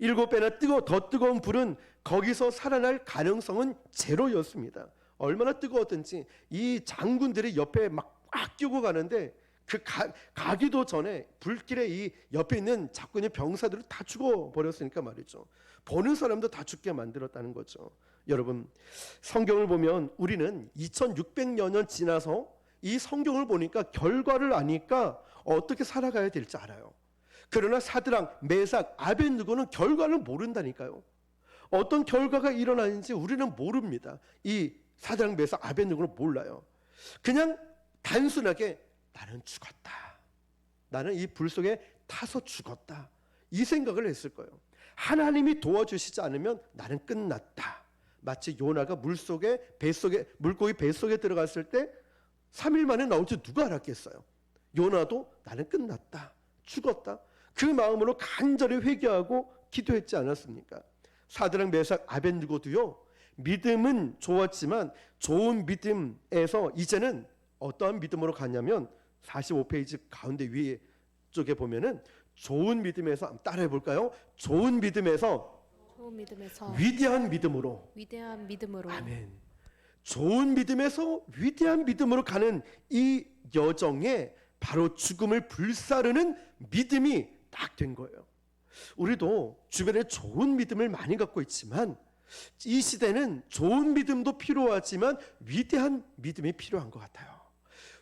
7배나 더 뜨거운 불은 거기서 살아날 가능성은 제로였습니다. 얼마나 뜨거웠든지 이 장군들이 옆에 막 끼고 가는데 가기도 전에 불길에 이 옆에 있는 잡고 있는 병사들을 다 죽어버렸으니까 말이죠. 보는 사람도 다 죽게 만들었다는 거죠. 여러분, 성경을 보면 우리는 2600년 지나서 이 성경을 보니까 결과를 아니까 어떻게 살아가야 될지 알아요. 그러나 사드락, 메삭, 아벳느고는 결과를 모른다니까요. 어떤 결과가 일어나는지 우리는 모릅니다. 이 사드락, 메삭, 아벳느고는 몰라요. 그냥 단순하게 나는 죽었다. 나는 이 불 속에 타서 죽었다. 이 생각을 했을 거예요. 하나님이 도와주시지 않으면 나는 끝났다. 마치 요나가 물고기 뱃속에 들어갔을 때 3일 만에 나올 줄 누가 알았겠어요. 요나도 나는 끝났다. 죽었다. 그 마음으로 간절히 회개하고 기도했지 않았습니까? 사드락, 메삭, 아벳느고도요. 믿음은 좋았지만 좋은 믿음에서 이제는 어떠한 믿음으로 갔냐면 45페이지 가운데 위에 쪽에 보면은 좋은 믿음에서 따라해 볼까요? 좋은 믿음에서 위대한 믿음으로. 아멘. 좋은 믿음에서 위대한 믿음으로 가는 이 여정에 바로 죽음을 불사르는 믿음이 딱 된 거예요. 우리도 주변에 좋은 믿음을 많이 갖고 있지만 이 시대는 좋은 믿음도 필요하지만 위대한 믿음이 필요한 것 같아요.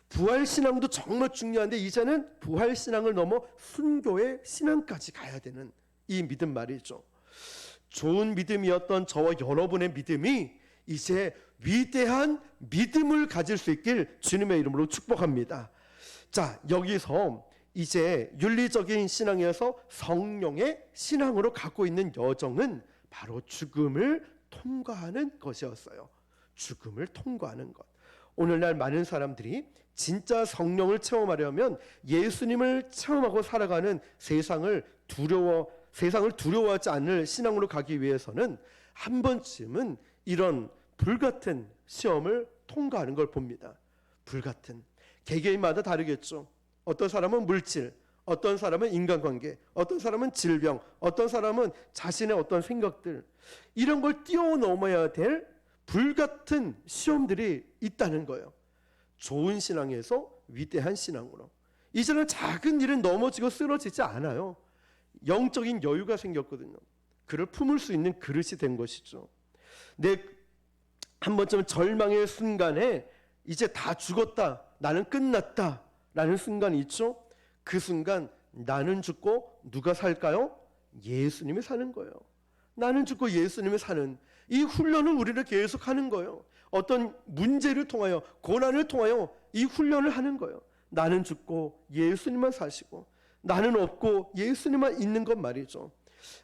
부활신앙도 정말 중요한데 이제는 부활신앙을 넘어 순교의 신앙까지 가야 되는 이 믿음 말이죠. 좋은 믿음이었던 저와 여러분의 믿음이 이제 위대한 믿음을 가질 수 있길 주님의 이름으로 축복합니다. 자, 여기서 이제 윤리적인 신앙에서 성령의 신앙으로 갖고 있는 여정은 바로 죽음을 통과하는 것이었어요. 죽음을 통과하는 것. 오늘날 많은 사람들이 진짜 성령을 체험하려면 예수님을 체험하고 살아가는 세상을 두려워하지 않을 신앙으로 가기 위해서는 한 번쯤은 이런 불같은 시험을 통과하는 걸 봅니다. 불같은. 개개인마다 다르겠죠. 어떤 사람은 물질, 어떤 사람은 인간관계, 어떤 사람은 질병, 어떤 사람은 자신의 어떤 생각들, 이런 걸 뛰어넘어야 될 불같은 시험들이 있다는 거예요. 좋은 신앙에서 위대한 신앙으로. 이제는 작은 일은 넘어지고 쓰러지지 않아요. 영적인 여유가 생겼거든요. 그를 품을 수 있는 그릇이 된 것이죠. 한 번쯤 절망의 순간에 이제 다 죽었다, 나는 끝났다 라는 순간이 있죠. 그 순간 나는 죽고 누가 살까요? 예수님이 사는 거예요. 나는 죽고 예수님이 사는 이 훈련을 우리는 계속 하는 거예요. 어떤 문제를 통하여, 고난을 통하여 이 훈련을 하는 거예요. 나는 죽고 예수님만 사시고 나는 없고 예수님만 있는 것 말이죠.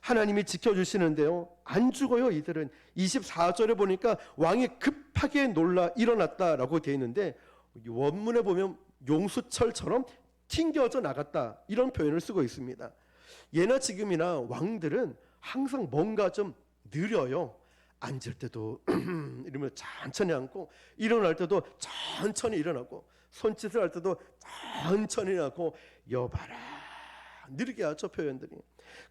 하나님이 지켜주시는데요, 안 죽어요. 이들은 24절에 보니까 왕이 급하게 놀라 일어났다라고 되어 있는데, 원문에 보면 용수철처럼 튕겨져 나갔다 이런 표현을 쓰고 있습니다. 예나 지금이나 왕들은 항상 뭔가 좀 느려요. 앉을 때도 이러면 천천히 앉고, 일어날 때도 천천히 일어나고, 손짓을 할 때도 천천히 하고, 여봐라 느리게 하죠, 표현들이.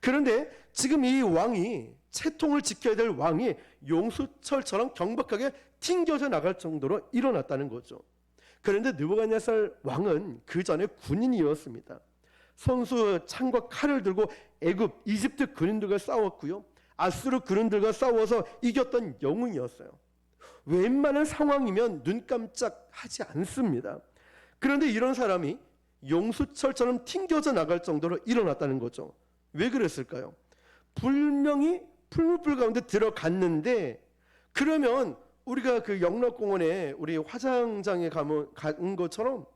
그런데 지금 이 왕이, 채통을 지켜야 될 왕이 용수철처럼 경박하게 튕겨져 나갈 정도로 일어났다는 거죠. 그런데 느부갓네살 왕은 그 전에 군인이었습니다. 손수 창과 칼을 들고 애굽, 이집트 군인들과 싸웠고요, 아수르 군인들과 싸워서 이겼던 영웅이었어요. 웬만한 상황이면 눈 깜짝하지 않습니다. 그런데 이런 사람이 용수철처럼 튕겨져 나갈 정도로 일어났다는 거죠. 왜 그랬을까요? 분명히 풀무불 가운데 들어갔는데, 그러면 우리가 그 영락공원에 우리 화장장에 간 것처럼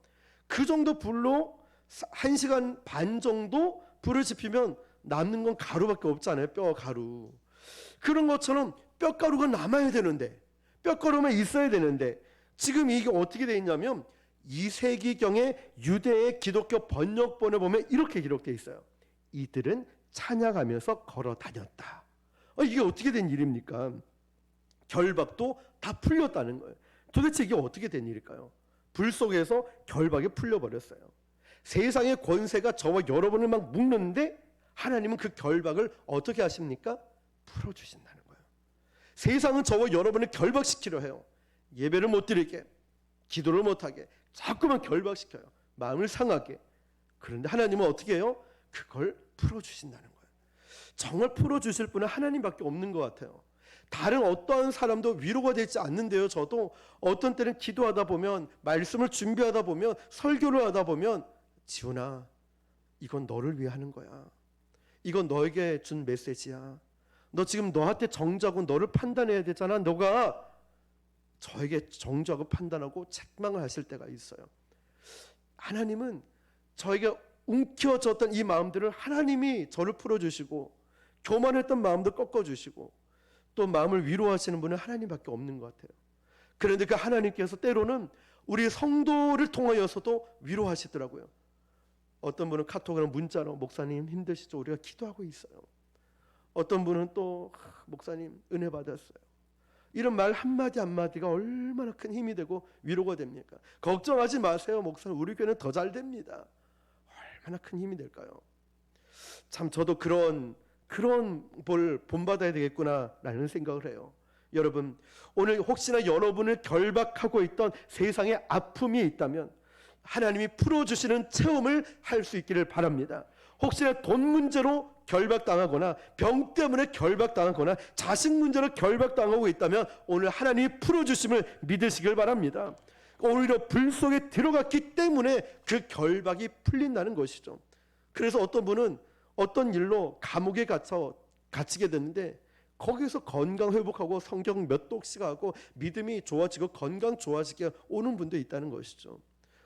그 정도 불로 1시간 반 정도 불을 지피면 남는 건 가루밖에 없잖아요. 뼈 가루. 그런 것처럼 뼈가루가 남아야 되는데, 뼈가루만 있어야 되는데, 지금 이게 어떻게 되어 있냐면 2세기경에 유대의 기독교 번역본에 보면 이렇게 기록되어 있어요. 이들은 찬양하면서 걸어 다녔다. 이게 어떻게 된 일입니까? 결박도 다 풀렸다는 거예요. 도대체 이게 어떻게 된 일일까요? 불 속에서 결박이 풀려버렸어요. 세상의 권세가 저와 여러분을 막 묶는데 하나님은 그 결박을 어떻게 하십니까? 풀어주신다는 거예요. 세상은 저와 여러분을 결박시키려 해요. 예배를 못 드리게, 기도를 못하게 자꾸만 결박시켜요. 마음을 상하게. 그런데 하나님은 어떻게 해요? 그걸 풀어주신다는 거예요. 정말 풀어주실 분은 하나님밖에 없는 것 같아요. 다른 어떠한 사람도 위로가 되지 않는데요. 저도 어떤 때는 기도하다 보면, 말씀을 준비하다 보면, 설교를 하다 보면, 지훈아, 이건 너를 위해 하는 거야. 이건 너에게 준 메시지야. 너 지금 너한테 정죄하고 너를 판단해야 되잖아. 너가 저에게 정죄하고 판단하고 책망을 하실 때가 있어요. 하나님은 저에게 움켜졌던 이 마음들을 하나님이 저를 풀어주시고, 교만했던 마음도 꺾어주시고, 또 마음을 위로하시는 분은 하나님밖에 없는 것 같아요. 그런데 그 하나님께서 때로는 우리 성도를 통하여서도 위로하시더라고요. 어떤 분은 카톡으로 문자로, 목사님 힘드시죠? 우리가 기도하고 있어요. 어떤 분은 또 목사님 은혜 받았어요. 이런 말 한마디 한마디가 얼마나 큰 힘이 되고 위로가 됩니까? 걱정하지 마세요, 목사님. 우리 교회는 더 잘 됩니다. 얼마나 큰 힘이 될까요? 참 저도 그런 볼 본받아야 되겠구나라는 생각을 해요. 여러분, 오늘 혹시나 여러분을 결박하고 있던 세상의 아픔이 있다면 하나님이 풀어주시는 체험을 할 수 있기를 바랍니다. 혹시나 돈 문제로 결박당하거나, 병 때문에 결박당하거나, 자식 문제로 결박당하고 있다면 오늘 하나님이 풀어주심을 믿으시길 바랍니다. 오히려 불 속에 들어갔기 때문에 그 결박이 풀린다는 것이죠. 그래서 어떤 분은 어떤 일로 감옥에 갇히게 됐는데 거기서 건강 회복하고 성경 몇 독씩 하고 믿음이 좋아지고 건강 좋아지게 오는 분도 있다는 것이죠.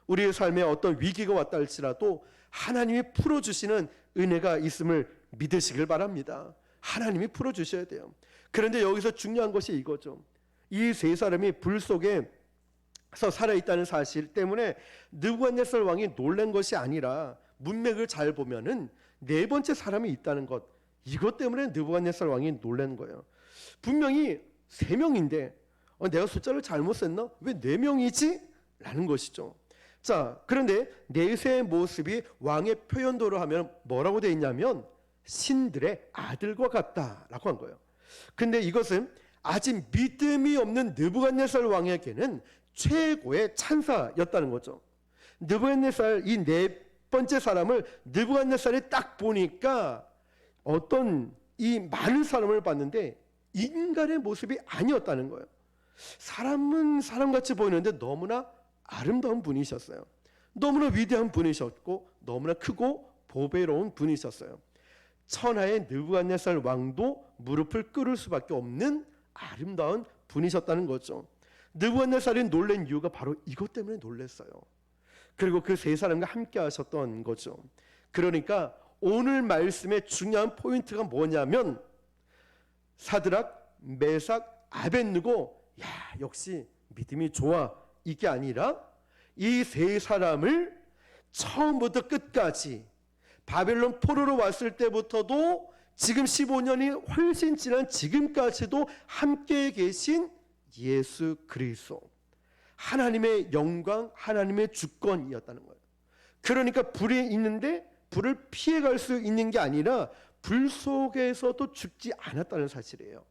우리의 삶에 어떤 위기가 왔다 할지라도 하나님이 풀어주시는 은혜가 있음을 믿으시길 바랍니다. 하나님이 풀어주셔야 돼요. 그런데 여기서 중요한 것이 이거죠. 이 세 사람이 불 속에서 살아있다는 사실 때문에 느부갓네살 왕이 놀란 것이 아니라, 문맥을 잘 보면은 네 번째 사람이 있다는 것, 이것 때문에 느부갓네살 왕이 놀란 거예요. 분명히 3명인데 내가 숫자를 잘못 셌나? 왜 4명이지? 라는 것이죠. 자, 그런데 넷의 모습이 왕의 표현도로 하면 뭐라고 되어 있냐면 신들의 아들과 같다라고 한 거예요. 근데 이것은 아직 믿음이 없는 느부갓네살 왕에게는 최고의 찬사였다는 거죠. 느부갓네살 이 네 번째 사람을 느부갓네살이 딱 보니까 어떤 이 많은 사람을 봤는데 인간의 모습이 아니었다는 거예요. 사람은 사람같이 보이는데 너무나 아름다운 분이셨어요. 너무나 위대한 분이셨고 너무나 크고 보배로운 분이셨어요. 천하의 느부갓네살 왕도 무릎을 꿇을 수밖에 없는 아름다운 분이셨다는 거죠. 느부갓네살이 놀란 이유가 바로 이것 때문에 놀랐어요. 그리고 그 세 사람과 함께 하셨던 거죠. 그러니까 오늘 말씀의 중요한 포인트가 뭐냐면 사드락, 메삭, 아벳느고 야 역시 믿음이 좋아 이게 아니라 이 세 사람을 처음부터 끝까지 바벨론 포로로 왔을 때부터도 지금 15년이 훨씬 지난 지금까지도 함께 계신 예수 그리스도 하나님의 영광, 하나님의 주권이었다는 거예요. 그러니까 불이 있는데 불을 피해갈 수 있는 게 아니라 불 속에서도 죽지 않았다는 사실이에요.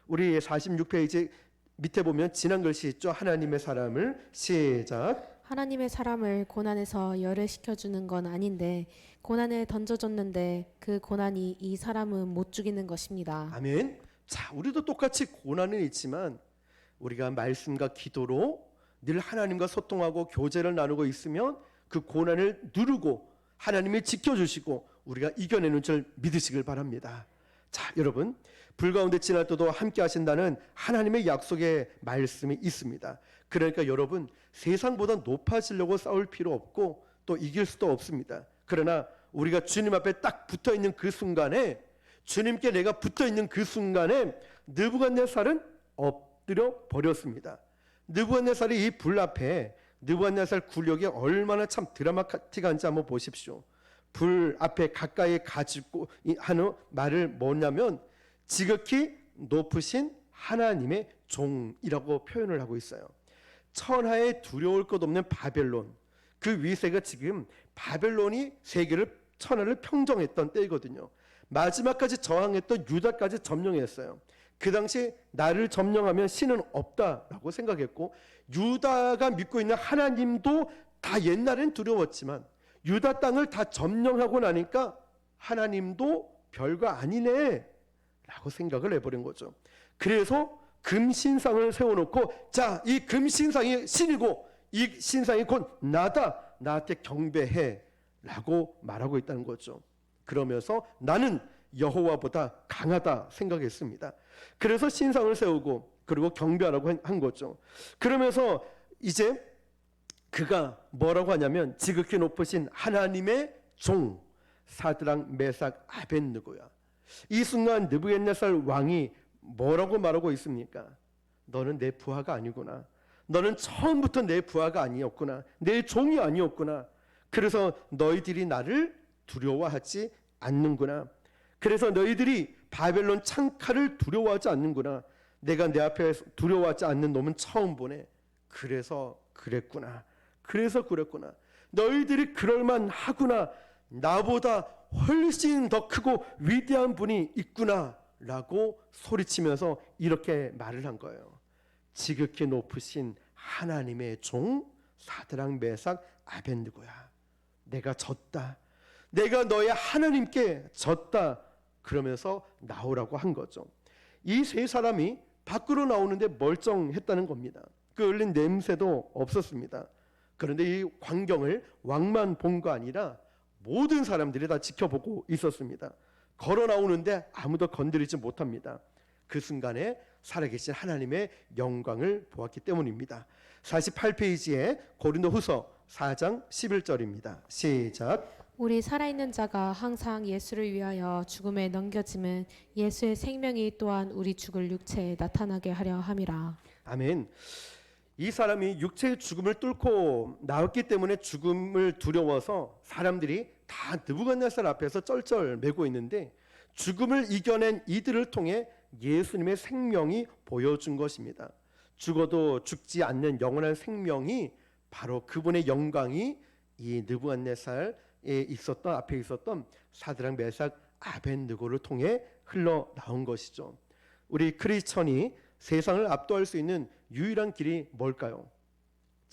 우리 46페이지 밑에 보면 지난 글씨 있죠. 하나님의 사람을 시작. 하나님의 사람을 고난에서 열애시켜주는 건 아닌데 고난에 던져줬는데 그 고난이 이 사람은 못 죽이는 것입니다. 아멘. 자, 우리도 똑같이 고난은 있지만 우리가 말씀과 기도로 늘 하나님과 소통하고 교제를 나누고 있으면 그 고난을 누르고 하나님이 지켜주시고 우리가 이겨내는 줄 믿으시길 바랍니다. 자, 여러분 불 가운데 지날 때도 함께 하신다는 하나님의 약속의 말씀이 있습니다. 그러니까 여러분 세상보다 높아지려고 싸울 필요 없고 또 이길 수도 없습니다. 그러나 우리가 주님 앞에 딱 붙어있는 그 순간에 주님께 내가 붙어있는 그 순간에 느부갓네살은 엎드려 버렸습니다. 느부갓네살이 이 불 앞에 느부갓네살 굴욕이 얼마나 참 드라마틱한지 한번 보십시오. 불 앞에 가까이 가지고 하는 말을 뭐냐면 지극히 높으신 하나님의 종이라고 표현을 하고 있어요. 천하에 두려울 것 없는 바벨론, 그 위세가 지금 바벨론이 세계를 천하를 평정했던 때이거든요. 마지막까지 저항했던 유다까지 점령했어요. 그 당시 나를 점령하면 신은 없다라고 생각했고 유다가 믿고 있는 하나님도 다 옛날엔 두려웠지만 유다 땅을 다 점령하고 나니까 하나님도 별거 아니네 라고 생각을 해버린 거죠. 그래서 금신상을 세워놓고 자, 이 금신상이 신이고 이 신상이 곧 나다, 나한테 경배해 라고 말하고 있다는 거죠. 그러면서 나는 여호와보다 강하다 생각했습니다. 그래서 신상을 세우고 그리고 경배하라고 한 거죠. 그러면서 이제 그가 뭐라고 하냐면 지극히 높으신 하나님의 종 사드락, 메삭, 아벳느고야. 이 순간 느부갓네살 왕이 뭐라고 말하고 있습니까? 너는 내 부하가 아니구나. 너는 처음부터 내 부하가 아니었구나. 내 종이 아니었구나. 그래서 너희들이 나를 두려워하지 않는구나. 그래서 너희들이 바벨론 창칼을 두려워하지 않는구나. 내가 내 앞에 두려워하지 않는 놈은 처음 보네. 그래서 그랬구나. 너희들이 그럴만 하구나. 나보다 훨씬 더 크고 위대한 분이 있구나 라고 소리치면서 이렇게 말을 한 거예요. 지극히 높으신 하나님의 종 사드락, 메삭, 아벳느고야. 내가 졌다. 내가 너의 하나님께 졌다. 그러면서 나오라고 한 거죠. 이 세 사람이 밖으로 나오는데 멀쩡했다는 겁니다. 끓는 냄새도 없었습니다. 그런데 이 광경을 왕만 본 거 아니라 모든 사람들이 다 지켜보고 있었습니다. 걸어 나오는데 아무도 건드리지 못합니다. 그 순간에 살아계신 하나님의 영광을 보았기 때문입니다. 48페이지에 고린도후서 4장 11절입니다. 시작. 우리 살아있는 자가 항상 예수를 위하여 죽음에 넘겨짐은 예수의 생명이 또한 우리 죽을 육체에 나타나게 하려 함이라. 아멘. 이 사람이 육체의 죽음을 뚫고 나왔기 때문에 죽음을 두려워서 사람들이 다 느부갓네살 앞에서 쩔쩔매고 있는데 죽음을 이겨낸 이들을 통해 예수님의 생명이 보여준 것입니다. 죽어도 죽지 않는 영원한 생명이 바로 그분의 영광이 이 느부갓네살에 있었던 앞에 있었던 사드락, 메삭, 아벳느고를 통해 흘러나온 것이죠. 우리 크리스천이 세상을 압도할 수 있는 유일한 길이 뭘까요?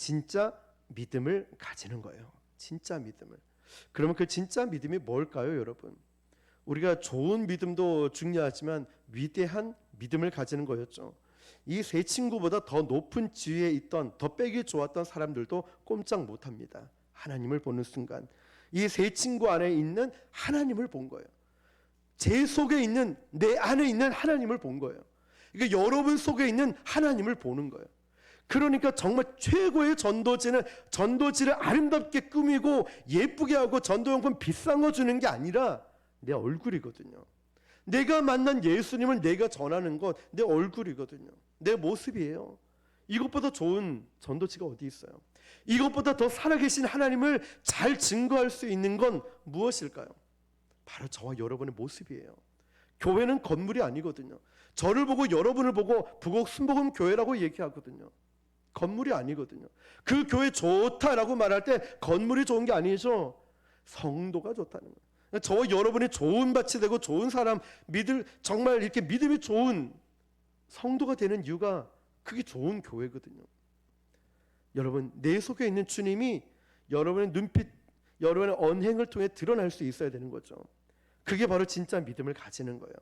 진짜 믿음을 가지는 거예요. 진짜 믿음을. 그러면 그 진짜 믿음이 뭘까요, 여러분? 우리가 좋은 믿음도 중요하지만 위대한 믿음을 가지는 거였죠. 이 세 친구보다 더 높은 지위에 있던, 더 빼기 좋았던 사람들도 꼼짝 못합니다. 하나님을 보는 순간 이 세 친구 안에 있는 하나님을 본 거예요. 제 속에 있는, 내 안에 있는 하나님을 본 거예요. 그러니까 여러분 속에 있는 하나님을 보는 거예요. 그러니까 정말 최고의 전도지를 아름답게 꾸미고 예쁘게 하고 전도용품 비싼 거 주는 게 아니라 내 얼굴이거든요. 내가 만난 예수님을 내가 전하는 것 내 얼굴이거든요. 내 모습이에요. 이것보다 좋은 전도지가 어디 있어요? 이것보다 더 살아계신 하나님을 잘 증거할 수 있는 건 무엇일까요? 바로 저와 여러분의 모습이에요. 교회는 건물이 아니거든요. 저를 보고 여러분을 보고 부곡 순복음 교회라고 얘기하거든요. 건물이 아니거든요. 그 교회 좋다라고 말할 때 건물이 좋은 게 아니죠. 성도가 좋다는 거예요. 저와 여러분이 좋은 밭이 되고 좋은 사람, 정말 이렇게 믿음이 좋은 성도가 되는 이유가 그게 좋은 교회거든요. 여러분, 내 속에 있는 주님이 여러분의 눈빛, 여러분의 언행을 통해 드러날 수 있어야 되는 거죠. 그게 바로 진짜 믿음을 가지는 거예요.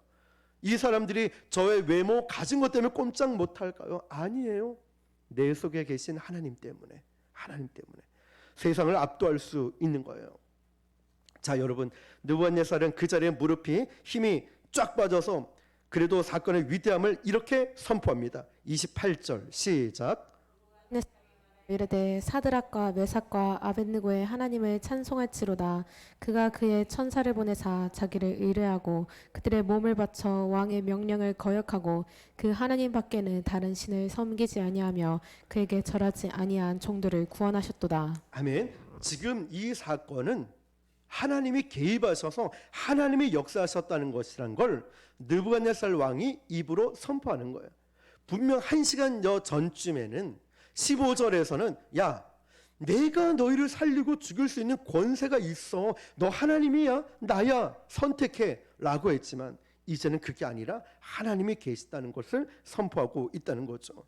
이 사람들이 저의 외모 가진 것 때문에 꼼짝 못할까요? 아니에요. 내 속에 계신 하나님 때문에 세상을 압도할 수 있는 거예요. 자, 여러분, 느부갓네살은 그 자리에 무릎이 힘이 쫙 빠져서 그래도 사건의 위대함을 이렇게 선포합니다. 28절 시작. 이르되 사드락과 메삭과 아벳느고의 하나님을 찬송할지로다. 그가 그의 천사를 보내사 자기를 의뢰하고 그들의 몸을 바쳐 왕의 명령을 거역하고 그 하나님 밖에는 다른 신을 섬기지 아니하며 그에게 절하지 아니한 종들을 구원하셨도다. 아멘. 지금 이 사건은 하나님이 개입하셔서 하나님이 역사하셨다는 것이란 걸 느부갓네살 왕이 입으로 선포하는 거예요. 분명 1시간 전쯤에는 15절에서는 야, 내가 너희를 살리고 죽일 수 있는 권세가 있어. 너 하나님이야? 나야? 선택해. 라고 했지만 이제는 그게 아니라 하나님이 계시다는 것을 선포하고 있다는 거죠.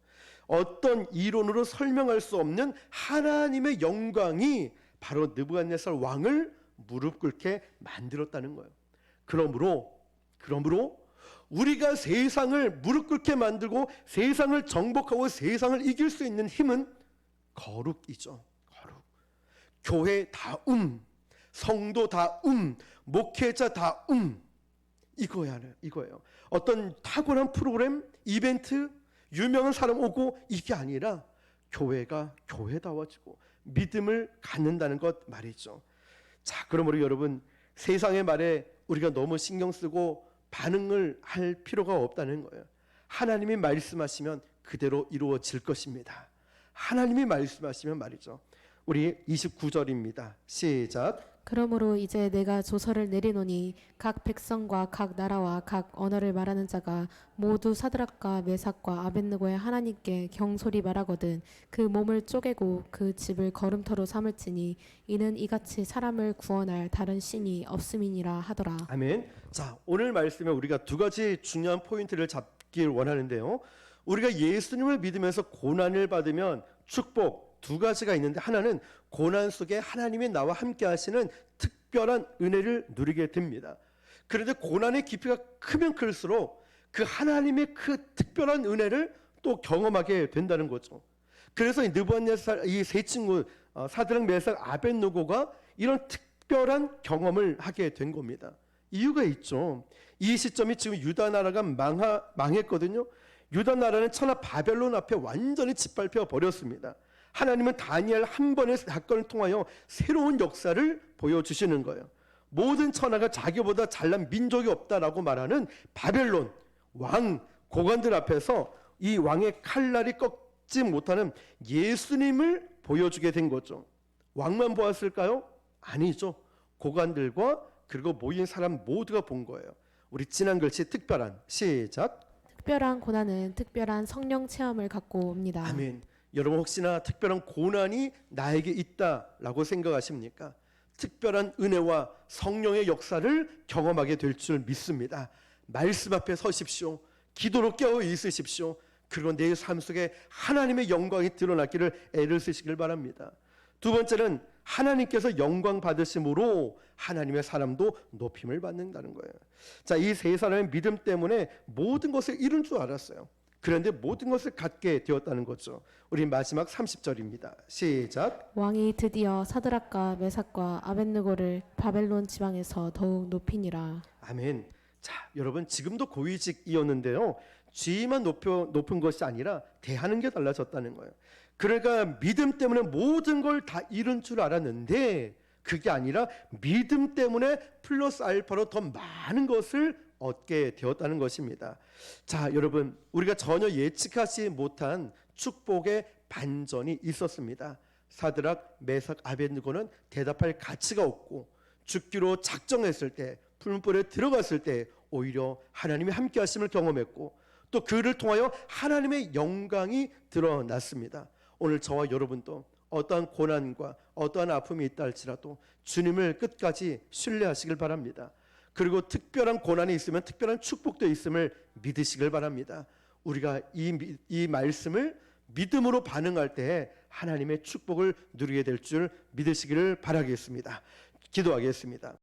어떤 이론으로 설명할 수 없는 하나님의 영광이 바로 느부갓네살 왕을 무릎 꿇게 만들었다는 거예요. 그러므로 우리가 세상을 무릎 꿇게 만들고 세상을 정복하고 세상을 이길 수 있는 힘은 거룩이죠. 거룩. 교회 다움, 성도 다움, 목회자 다움. 이거예요. 어떤 탁월한 프로그램, 이벤트, 유명한 사람 오고 이게 아니라 교회가 교회다워지고 믿음을 갖는다는 것 말이죠. 자, 그러므로 여러분, 세상의 말에 우리가 너무 신경 쓰고 반응을 할 필요가 없다는 거예요. 하나님이 말씀하시면 그대로 이루어질 것입니다. 하나님이 말씀하시면 말이죠. 우리 29절입니다. 시작. 그러므로 이제 내가 조서를 내리노니 각 백성과 각 나라와 각 언어를 말하는 자가 모두 사드락과 메삭과 아벳느고의 하나님께 경솔히 말하거든 그 몸을 쪼개고 그 집을 거름터로 삼을지니 이는 이같이 사람을 구원할 다른 신이 없음이니라 하더라. 아멘. 자, 오늘 말씀에 우리가 두 가지 중요한 포인트를 잡길 원하는데요. 우리가 예수님을 믿으면서 고난을 받으면 축복 두 가지가 있는데, 하나는 고난 속에 하나님이 나와 함께 하시는 특별한 은혜를 누리게 됩니다. 그런데 고난의 깊이가 크면 클수록 그 하나님의 그 특별한 은혜를 또 경험하게 된다는 거죠. 그래서 느부갓네살 이 세 친구 사드락, 메삭, 아벳느고가 이런 특별한 경험을 하게 된 겁니다. 이유가 있죠. 이 시점이 지금 유다 나라가 망했거든요. 유다 나라는 천하 바벨론 앞에 완전히 짓밟혀 버렸습니다. 하나님은 다니엘 한 번의 사건을 통하여 새로운 역사를 보여주시는 거예요. 모든 천하가 자기보다 잘난 민족이 없다라고 말하는 바벨론 왕 고관들 앞에서 이 왕의 칼날이 꺾지 못하는 예수님을 보여주게 된 거죠. 왕만 보았을까요? 아니죠. 고관들과 그리고 모인 사람 모두가 본 거예요. 우리 지난 글씨 특별한 시작. 특별한 고난은 특별한 성령 체험을 갖고 옵니다. 아멘. 여러분, 혹시나 특별한 고난이 나에게 있다라고 생각하십니까? 특별한 은혜와 성령의 역사를 경험하게 될 줄 믿습니다. 말씀 앞에 서십시오. 기도로 깨어 있으십시오. 그리고 내 삶 속에 하나님의 영광이 드러나기를 애를 쓰시길 바랍니다. 두 번째는 하나님께서 영광 받으심으로 하나님의 사람도 높임을 받는다는 거예요. 자, 이 세 사람의 믿음 때문에 모든 것을 이룬 줄 알았어요. 그런데 모든 것을 갖게 되었다는 거죠. 우리 마지막 30절입니다. 시작. 왕이 드디어 사드락과 메삭과 아벳느고를 바벨론 지방에서 더욱 높이니라. 아멘. 자, 여러분 지금도 고위직이었는데요. 지위만 높은 것이 아니라 대하는 게 달라졌다는 거예요. 그러니까 믿음 때문에 모든 걸 다 잃은 줄 알았는데 그게 아니라 믿음 때문에 플러스 알파로 더 많은 것을 얻게 되었다는 것입니다. 자, 여러분 우리가 전혀 예측하지 못한 축복의 반전이 있었습니다. 사드락, 메삭, 아벳느고는 대답할 가치가 없고 죽기로 작정했을 때, 풀무불에 들어갔을 때 오히려 하나님이 함께 하심을 경험했고 또 그를 통하여 하나님의 영광이 드러났습니다. 오늘 저와 여러분도 어떠한 고난과 어떠한 아픔이 있다 할지라도 주님을 끝까지 신뢰하시길 바랍니다. 그리고 특별한 고난이 있으면 특별한 축복도 있음을 믿으시길 바랍니다. 우리가 이 말씀을 믿음으로 반응할 때 하나님의 축복을 누리게 될 줄 믿으시기를 바라겠습니다. 기도하겠습니다.